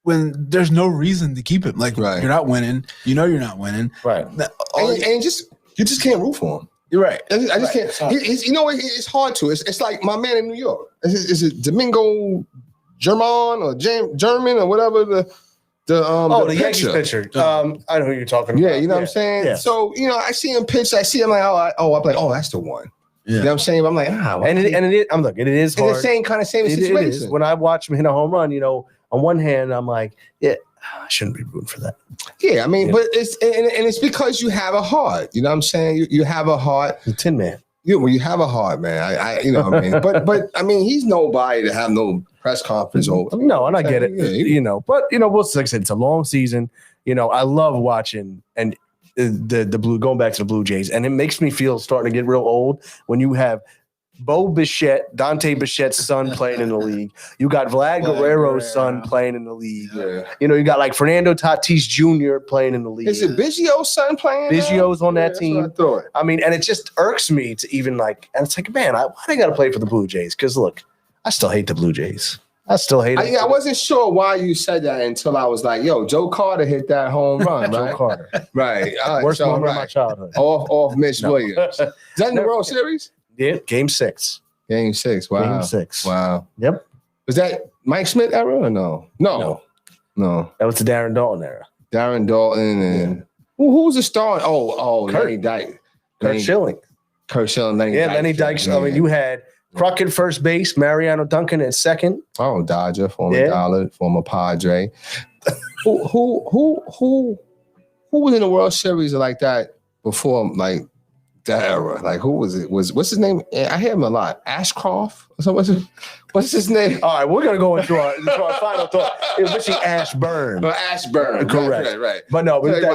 when there's no reason to keep him, like Right. you're not winning, you're not winning. Right. And you just can't root for him. You're right. I just Right. can't. It's hard. It's hard to. It's like my man in New York. Is it Domingo German or German or whatever the Yankees pitcher. I know who you're talking about. Yeah, you know what I'm saying? Yeah. So, I see him pitch. I'm like, I'm like, that's the one. Yeah. You know what I'm saying? But I'm like, And it is it's hard. the same It situation. is. When I watch him hit a home run, on one hand, I'm like, yeah, I shouldn't be rooting for that. Yeah, I mean, but it's because you have a heart. You know what I'm saying? You have a heart. The Tin Man. You have a heart, man. I you know what I mean? But I mean, he's nobody to have no press conference over. No, and I get it. Yeah. But like I said, it's a long season. I love watching and the blue going back to the Blue Jays, and it makes me feel starting to get real old when you have Bo Bichette, Dante Bichette's son playing in the league. You got Vlad Guerrero's son playing in the league. Yeah. You got like Fernando Tatis Jr. playing in the league. Is it Biggio's son playing? Biggio's on that That's team. what I thought. I mean, and it just irks me to even like, and it's like, man, why do I got to play for the Blue Jays? Because look, I still hate the Blue Jays. I still hate it. I wasn't sure why you said that until I was like, yo, Joe Carter hit that home run, Joe right? Carter. Right. All right. Worst so, moment of my right. childhood. Off Mitch Williams. Is that in the World Series? Yeah, Game 6. Game 6. Wow. Game 6. Wow. Yep. Was that Mike Smith era or no? No. That was the Darren Dalton era. Darren Dalton and who was the star? Oh, Kurt. Lenny Dyke. Kurt Schilling. Kurt Schilling, Lenny Yeah, Dyke. Lenny Dykes. I mean, you had Crockett first base, Mariano Duncan at second. Oh, Dodger, former Dollar, former Padre. who was in the World Series like that before, like that era? Like who was it? What's his name? I hear him a lot. Ashcroft. So what's his name? All right, we're gonna go into our final thought. It was Richie Ashburn. Ashburn. Correct. Right. But no, with that,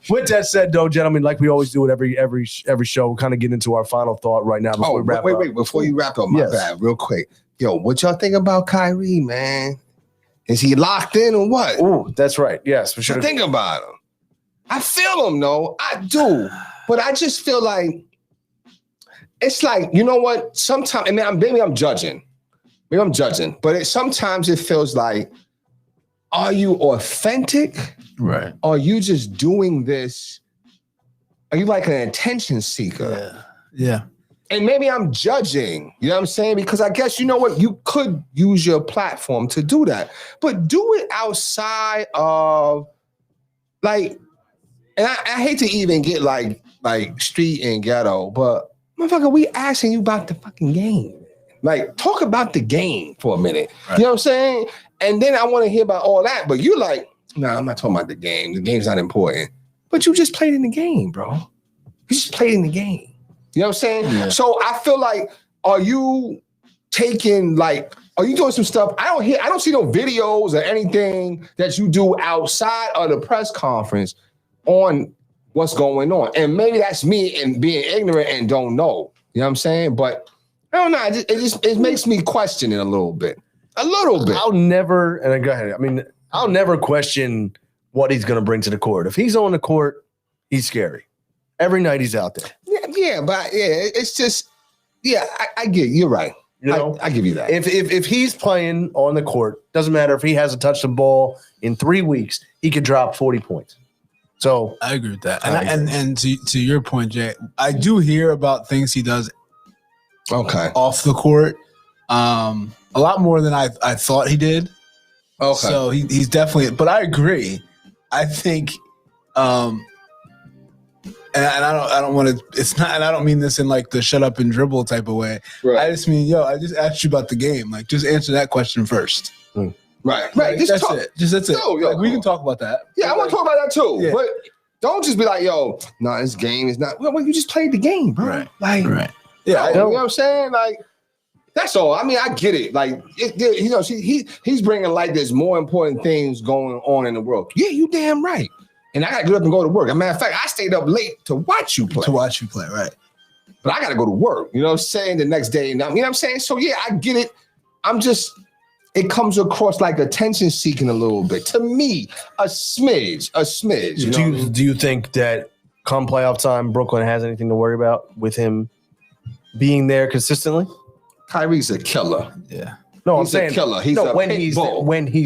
with that said, though, gentlemen, like we always do at every show, we'll kind of get into our final thought right now before we wrap up. Wait. Before you wrap up, my bad, real quick. Yo, what y'all think about Kyrie, man? Is he locked in or what? Oh, that's right. Yes, we should Think about him. I feel him, though. I do. But I just feel like it's like, you know what? Sometimes, maybe I'm judging. But sometimes it feels like, are you authentic? Right. Or are you just doing this? Are you like an attention seeker? Yeah. And maybe I'm judging, you know what I'm saying? Because I guess, you know what? You could use your platform to do that. But do it outside of, like, and I hate to even get like street and ghetto, but motherfucker, we asking you about the fucking game. Like, talk about the game for a minute. Right. You know what I'm saying? And then I want to hear about all that, but you're like, nah, I'm not talking about the game. The game's not important. But you just played in the game, bro. You just played in the game. You know what I'm saying? Yeah. So I feel like, are you doing some stuff? I don't see no videos or anything that you do outside of the press conference on what's going on. And maybe that's me and being ignorant and don't know. You know what I'm saying? But I don't know. It makes me question it a little bit. I'll never, and go ahead. I mean, I'll never question what he's going to bring to the court. If he's on the court, he's scary. Every night he's out there. It's just, I get it. You're right. I give you that. If he's playing on the court, doesn't matter if he hasn't touched the ball in 3 weeks, he could drop 40 points. So I agree with that. And to your point, Jay, I do hear about things he does off the court. A lot more than I thought he did. Okay. So he's definitely, but I agree. I think and I don't want to. It's not, and I don't mean this in like the shut up and dribble type of way. Right. I just mean, I just asked you about the game. Like, just answer that question first. Right. Like, that's it. That's it. Like, we can talk about that. Yeah, I want to talk about that too. Yeah. But don't just be like, this game is not. Well, you just played the game, bro. Right. Like, right. Yeah, you know what I'm saying? Like, that's all. I mean, I get it. Like, he's bringing like there's more important things going on in the world. Yeah, you damn right. And I got to get up and go to work. As a matter of fact, I stayed up late to watch you play. Right. but I got to go to work. You know what I'm saying? The next day, you know what I'm saying? So yeah, I get it. It comes across like attention seeking a little bit. To me, a smidge. You know what I mean? Do you think that come playoff time, Brooklyn has anything to worry about with him being there consistently? Kyrie's a killer. Yeah. No, He's I'm saying a killer. He's a pit bull.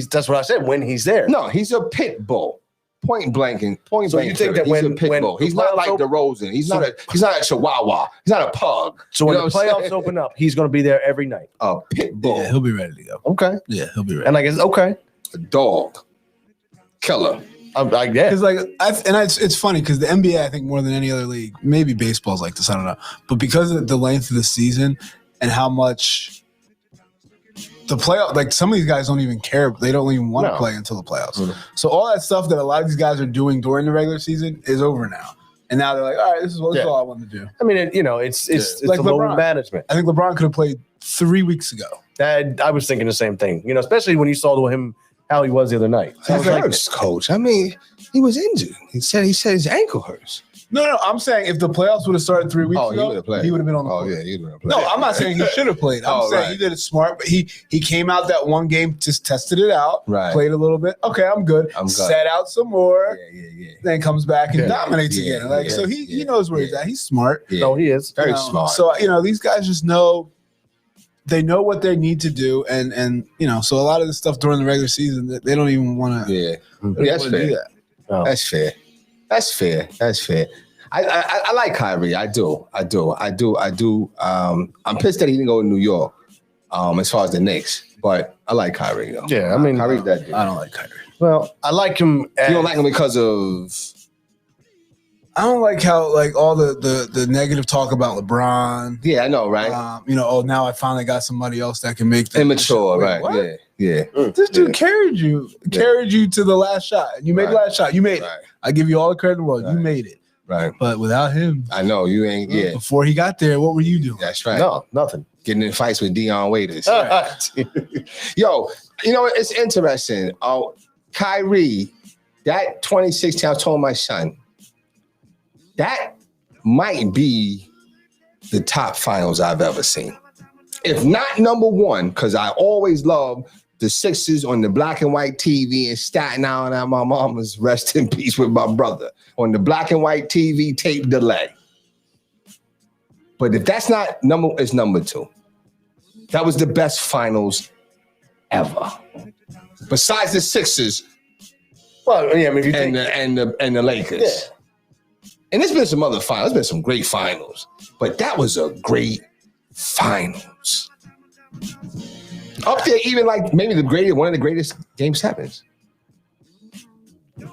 That's what I said. When he's there. No, he's a pit bull. Point blank. So you think that he's a pit bull. He's not like DeRozan. He's not a chihuahua. He's not a pug. So when the playoffs open up, he's going to be there every night. A pit bull. Yeah, he'll be ready to go. Okay. Yeah, he'll be ready. And I guess okay. A dog. Killer. I guess. Because it's funny because the NBA, I think more than any other league, maybe baseball's like this, I don't know, but because of the length of the season and how much the playoff, like some of these guys don't even care. They don't even want to play until the playoffs. Mm-hmm. So all that stuff that a lot of these guys are doing during the regular season is over now. And now they're like, all right, this is all I want to do. I mean, it's Like a load LeBron. management. I think LeBron could have played 3 weeks ago. I was thinking the same thing. Especially when you saw him how he was the other night. It hurts, coach. I mean, he was injured. He said his ankle hurts. No. I'm saying if the playoffs would have started 3 weeks He would ago, have played. he would have been on the Oh, court. yeah, he would have played. No, I'm not saying he should have played. I'm saying he did it smart, but he came out that one game, just tested it out, played a little bit. Okay, I'm good. Set out some more, then comes back and dominates again. So he knows where he's at. He's smart. Yeah. No, he is. Very smart. So these guys just know they know what they need to do, and so a lot of the stuff during the regular season that they don't even want to. Yeah, that's fair. Do that. No. That's fair. That's fair. I like Kyrie. I do. I'm pissed that he didn't go to New York. As far as the Knicks, but I like Kyrie though. Yeah, I mean, Kyrie's that dude. I don't like Kyrie. Well, I like him. You don't like him because of I don't like how all the negative talk about LeBron. Yeah, I know, right? Now I finally got somebody else that can make that. Immature, Wait, right? what? Yeah. This dude carried you to the last shot. You made the last shot. You made it. Right. I give you all the credit in the world. You made it. Right. But without him, I know you ain't. Yeah, before he got there, what were you doing? that's right. No, nothing. Getting in fights with Dion Waiters. Yo, it's interesting. Kyrie, that 2016, I told my son, that might be the top finals I've ever seen. If not number one, because I always love the Sixers on the black and white TV in Staten Island at my mama's, rest in peace, with my brother, on the black and white TV tape delay. But if that's not it's number two. That was the best finals ever. Besides the Sixers, Well, yeah, I mean, if you and think, the Lakers. Yeah. And there's been some other finals. There's been some great finals. But that was a great finals. Up there, even like maybe one of the greatest game sevens.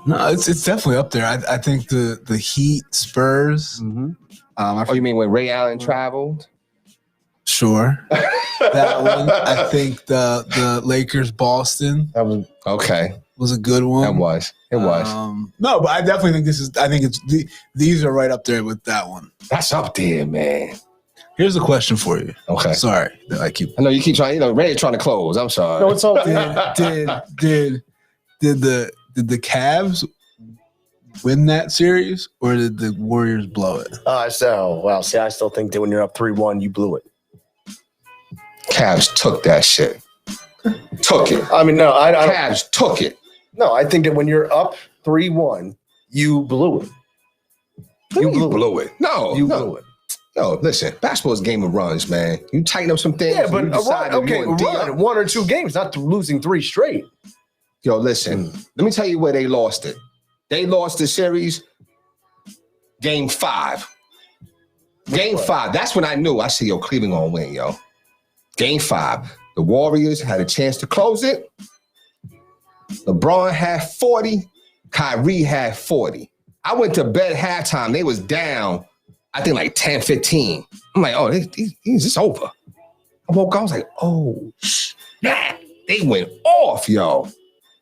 No, it's definitely up there. I think the Heat Spurs. You mean when Ray Allen traveled? Sure. That one. I think the Lakers Boston that was Okay. was a good one. It was. No, but I definitely think these are right up there with that one. That's up there, man. Here's a question for you. Okay. Sorry that I keep. I know you keep trying, Ray's trying to close. I'm sorry. no, it's all Did the Cavs win that series or did the Warriors blow it? I still think that when you're up 3-1, you blew it. Cavs took that shit. Took it. I mean, no, I don't. Cavs took it. No, I think that when you're up 3-1, you blew it. You blew it. No, You blew it. No, listen, basketball's a game of runs, man. You tighten up some things. Yeah, but you decide if you want to run, 1 or 2 games, not losing 3 straight. Yo, listen, let me tell you where they lost it. They lost the series game 5. Game 5. That's when I knew. I said, yo, Cleveland gonna win, yo. Game 5. The Warriors had a chance to close it. LeBron had 40. Kyrie had 40. I went to bed halftime. They was down, I think like 10-15. I'm like, oh, it's over. I woke up, I was like, oh, snap. They went off, yo.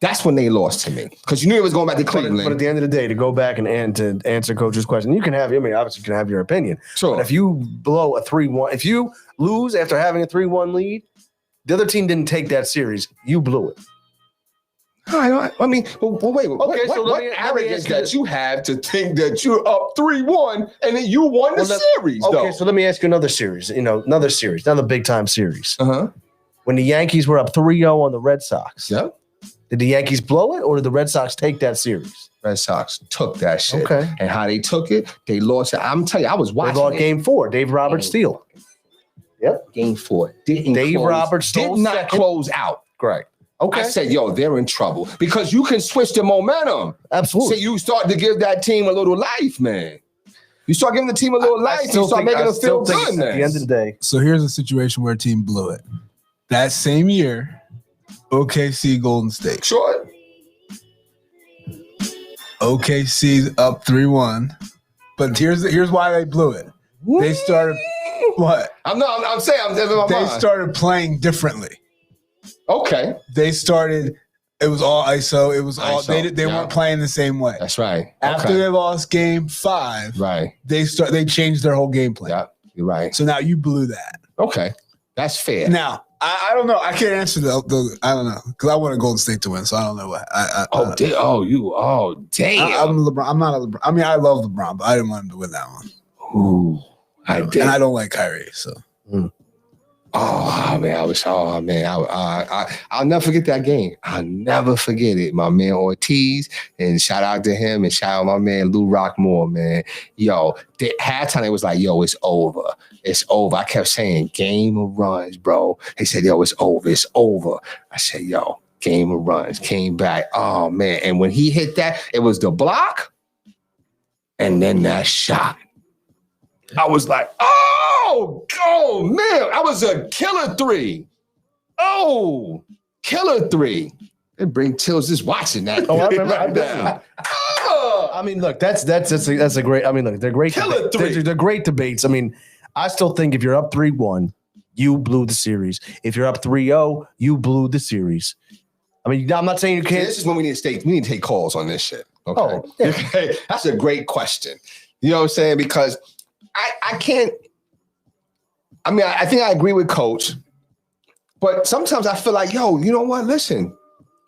That's when they lost to me. Because you knew it was going back to Cleveland. But at the end of the day, to go back and to answer Coach's question, you can have, obviously you can have your opinion. Sure. But if you blow a 3-1, if you lose after having a 3-1 lead, the other team didn't take that series, you blew it. I mean, but wait. Okay, so what let me arrogance ask you that this. you have to think that you're up 3-1 and then you won the series, though? Okay, so let me ask you another series. Another big time series. Uh-huh. When the Yankees were up 3-0 on the Red Sox, Yep. did the Yankees blow it or did the Red Sox take that series? Red Sox took that shit. Okay. And how they took it, they lost it. I'm telling you, I was They watching lost it. game 4. Dave Roberts steal. Game 4. Didn't Dave close, Roberts did stole not second. close out. Correct. Okay. I said, yo, they're in trouble because you can switch the momentum. Absolutely. So you start to give that team a little life, man. You start giving the team a little I life. still You start think- making I them feel still think good, man. At the end of the day, So here's a situation where a team blew it. That same year, OKC Golden State. Sure. OKC up 3-1. But here's why they blew it. They started what? I'm saying I'm in my They mind. started playing differently. Okay. They started. It was all ISO. It was all ISO, they yeah. weren't playing the same way. That's right. After Okay. they lost game 5, Right. they changed their whole game plan. Yeah. You're right. So now you blew that. Okay. That's fair. Now I don't know. I can't answer the I don't know because I wanted Golden State to win, so I don't know what. damn. Damn. I'm LeBron. I'm not a LeBron. I mean, I love LeBron, but I didn't want him to win that one. Ooh. I did. And I don't like Kyrie. So I'll never forget that game. I'll never forget it. My man Ortiz, and shout out to him, and shout out my man Lou Rockmore, man. Yo, halftime it was like, yo, it's over. It's over. I kept saying, game of runs, bro. He said, yo, it's over. It's over. I said, yo, game of runs. Came back. Oh, man. And when he hit that, it was the block and then that shot. I was like, oh, man. I was a killer 3. Oh, killer 3. It bring chills just watching that. Oh, I remember. I Now. I mean, look, that's a great. I mean, look, they're great. Killer three. They're great debates. I mean, I still think if you're up 3-1, you blew the series. If you're up 3-0, you blew the series. I mean, I'm not saying you can't. This is when we need to take calls on this shit. Okay. Oh, yeah. Okay. That's a great question. You know what I'm saying? Because I can't. I mean, I think I agree with Coach, but sometimes I feel like, yo, you know what? Listen.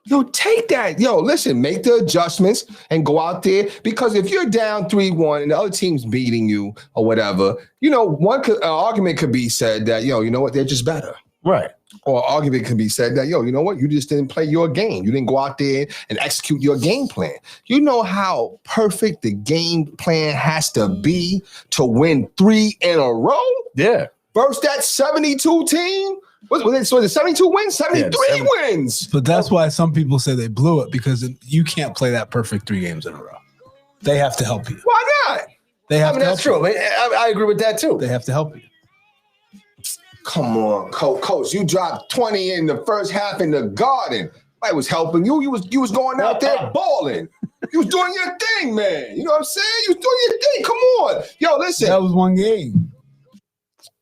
Yo, take that. Yo, listen, make the adjustments and go out there. Because if you're down 3-1 and the other team's beating you or whatever, you know, argument could be said that, yo, you know what? They're just better. Right. Or argument can be said that, yo, you know what? You just didn't play your game. You didn't go out there and execute your game plan. You know how perfect the game plan has to be to win 3 in a row? Yeah. Versus that 72 team? Was it 72 wins? 73 wins. But that's why some people say they blew it because you can't play that perfect 3 games in a row. They have to help you. Why not? They have I mean, to that's help true. I agree with that too. you. They have to help you. Come on, Coach. You dropped 20 in the first half in the Garden. I was helping you. You was going out there balling. You was doing your thing, man. You know what I'm saying? You was doing your thing. Come on. Yo, listen. That was one game.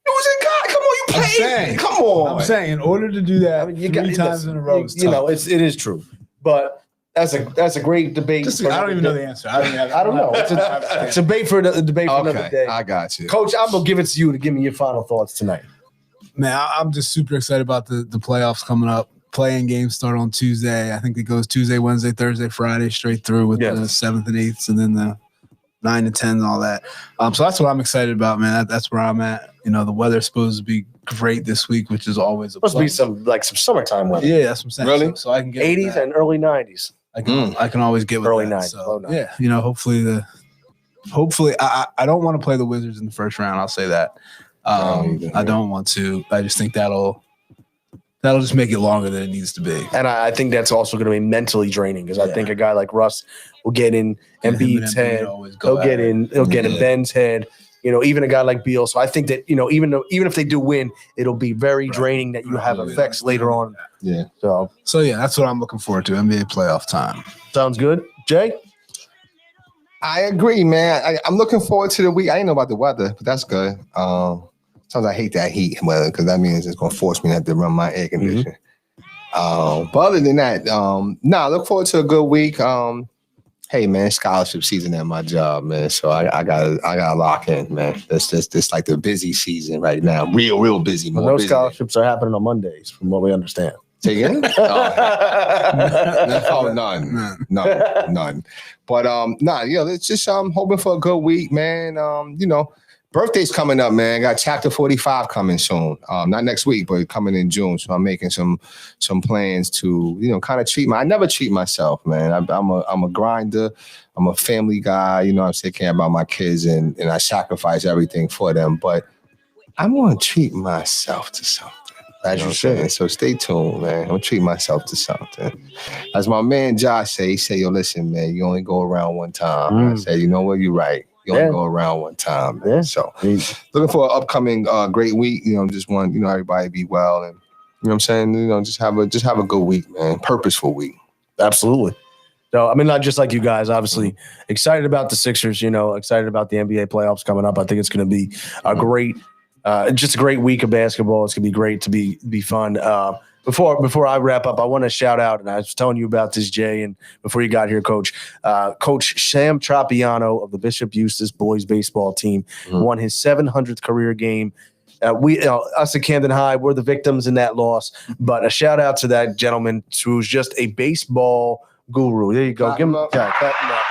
It was in God. Come on, you I'm played. saying- Come on. I'm saying in order to do that I mean, 3 times in a row, is You know, tough. it is true. But that's a great debate. Just, I don't even know the answer. I don't know. It's a debate for a debate for another day. I got you. Coach, I'm gonna give it to you to give me your final thoughts tonight. Man, I'm just super excited about the playoffs coming up. Playing games start on Tuesday. I think it goes Tuesday, Wednesday, Thursday, Friday, straight through with Yes. the 7th and 8th, and then the 9 and 10 and all that. So that's what I'm excited about, man. That's where I'm at. You know, the weather's supposed to be great this week, which is always a Supposed to be plus. some summertime weather. Yeah, that's what I'm saying. Really? So I can get 80s with that. and early 90s. I can always get with Early that. 90s, So, low 90s. yeah, you know, hopefully I don't want to play the Wizards in the first round. I'll say that. I don't want to. I just think that'll just make it longer than it needs to be. And I think that's also going to be mentally draining because I Yeah. think a guy like Russ will get in Embiid's Him and Embiid head. always go He'll get at it. in. He'll get in Yeah. Ben's head. You know, even a guy like Beal. So I think that even if they do win, it'll be very draining that you have effects later on. Yeah. So yeah, that's what I'm looking forward to. NBA playoff time. Sounds good, Jay. I agree, man. I'm looking forward to the week. I didn't know about the weather, but that's good. Sometimes I hate that heat weather because that means it's gonna force me to have to run my air conditioner. But other than that, I look forward to a good week. Hey man, scholarship season at my job, man. So I gotta lock in, man. That's like the busy season right now. Real busy. But More no busy. scholarships are happening on Mondays, from what we understand. Say again? Oh, none. But it's just hoping for a good week, man. Birthday's coming up, man. Got chapter 45 coming soon. Not next week, but coming in June. So I'm making some plans to, kind of I never treat myself, man. I'm a grinder. I'm a family guy. I'm taking care about my kids and I sacrifice everything for them. But I'm going to treat myself to something. As you should. So stay tuned, man. I'm going to treat myself to something. As my man Josh say, yo, listen, man, you only go around one time. I said, you know what? You're right. You only go around one time, man. Yeah. So looking for an upcoming great week. Just want, everybody to be well and what I'm saying? Just have a good week, man. Purposeful week. Absolutely. So, I mean, not just like you guys, obviously excited about the Sixers, excited about the NBA playoffs coming up. I think it's going to be a great, just a great week of basketball. It's going to be great to be fun. Before I wrap up, I want to shout out, and I was telling you about this, Jay, and before you got here, Coach, Coach Sam Trapiano of the Bishop Eustace boys baseball team won his 700th career game. Us at Camden High, we're the victims in that loss, but a shout out to that gentleman who's just a baseball guru. There you go. Give him up. Clap him up.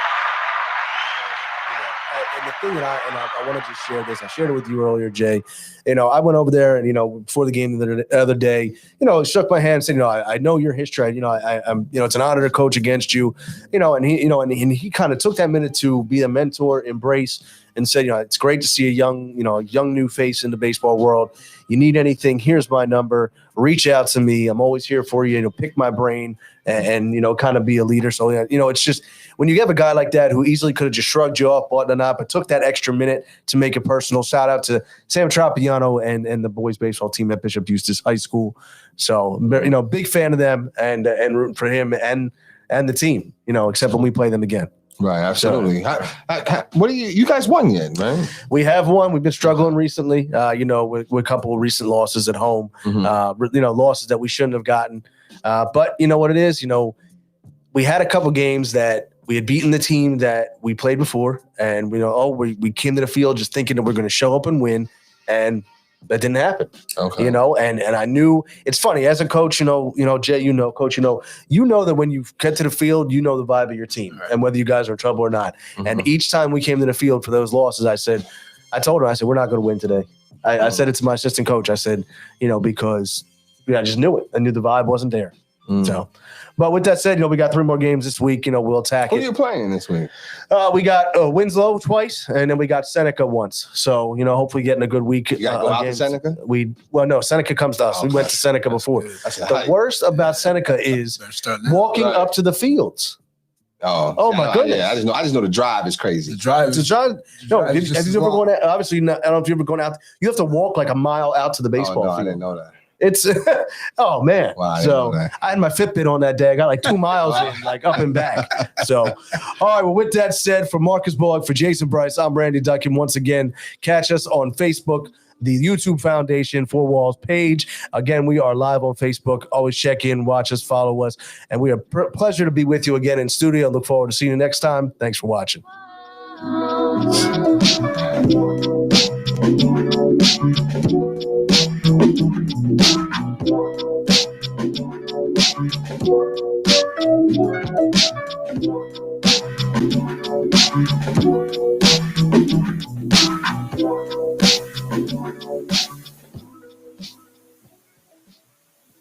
And the thing that I want to just share this. I shared it with you earlier, Jay. I went over there and, before the game the other day, shook my hand and said, I know your history. I'm it's an honor to coach against you, and he kind of took that minute to be a mentor, embrace, and said, it's great to see a young new face in the baseball world. You need anything, here's my number. Reach out to me. I'm always here for you. Pick my brain and kind of be a leader. So, it's just when you have a guy like that who easily could have just shrugged you off, whatnot, but took that extra minute to make it personal. Shout out to Sam Trapiano and the boys baseball team at Bishop Eustace High School. So, big fan of them and rooting for him and the team, except when we play them again. Right, absolutely. What do you guys won yet, right? We have won. We've been struggling recently, with a couple of recent losses at home, losses that we shouldn't have gotten. But you know what it is? We had a couple games that we had beaten the team that we played before, and we came to the field just thinking that we're going to show up and win, and that didn't happen. Okay. And I knew it's funny as a coach, Jay, coach, that when you get to the field, the vibe of your team and whether you guys are in trouble or not. And each time we came to the field for those losses, I told her, we're not going to win today. I said it to my assistant coach. I said, because I just knew it. I knew the vibe wasn't there. So, but with that said, we got 3 more games this week. We'll attack Who it. are you playing this week? We got Winslow twice, and then we got Seneca once. So, hopefully getting a good week. You got to go out to Seneca? No, Seneca comes to us. We went to Seneca before. The worst about Seneca is walking up to the fields. Oh my goodness! Yeah, I just know the drive is crazy. The drive. No, have you ever gone out? Obviously, I don't know if you've ever gone out. You have to walk like a mile out to the baseball field. I didn't know that. It's oh man. Wow, so I had my Fitbit on that day. I got like 2 miles in, like up and back. So all right. Well, with that said, for Marcus Borg, for Jason Bryce, I'm Randy Duckin. Once again, catch us on Facebook, the YouTube Foundation 4 Walls page. Again, we are live on Facebook. Always check in, watch us, follow us, and we are pleasure to be with you again in studio. Look forward to seeing you next time. Thanks for watching.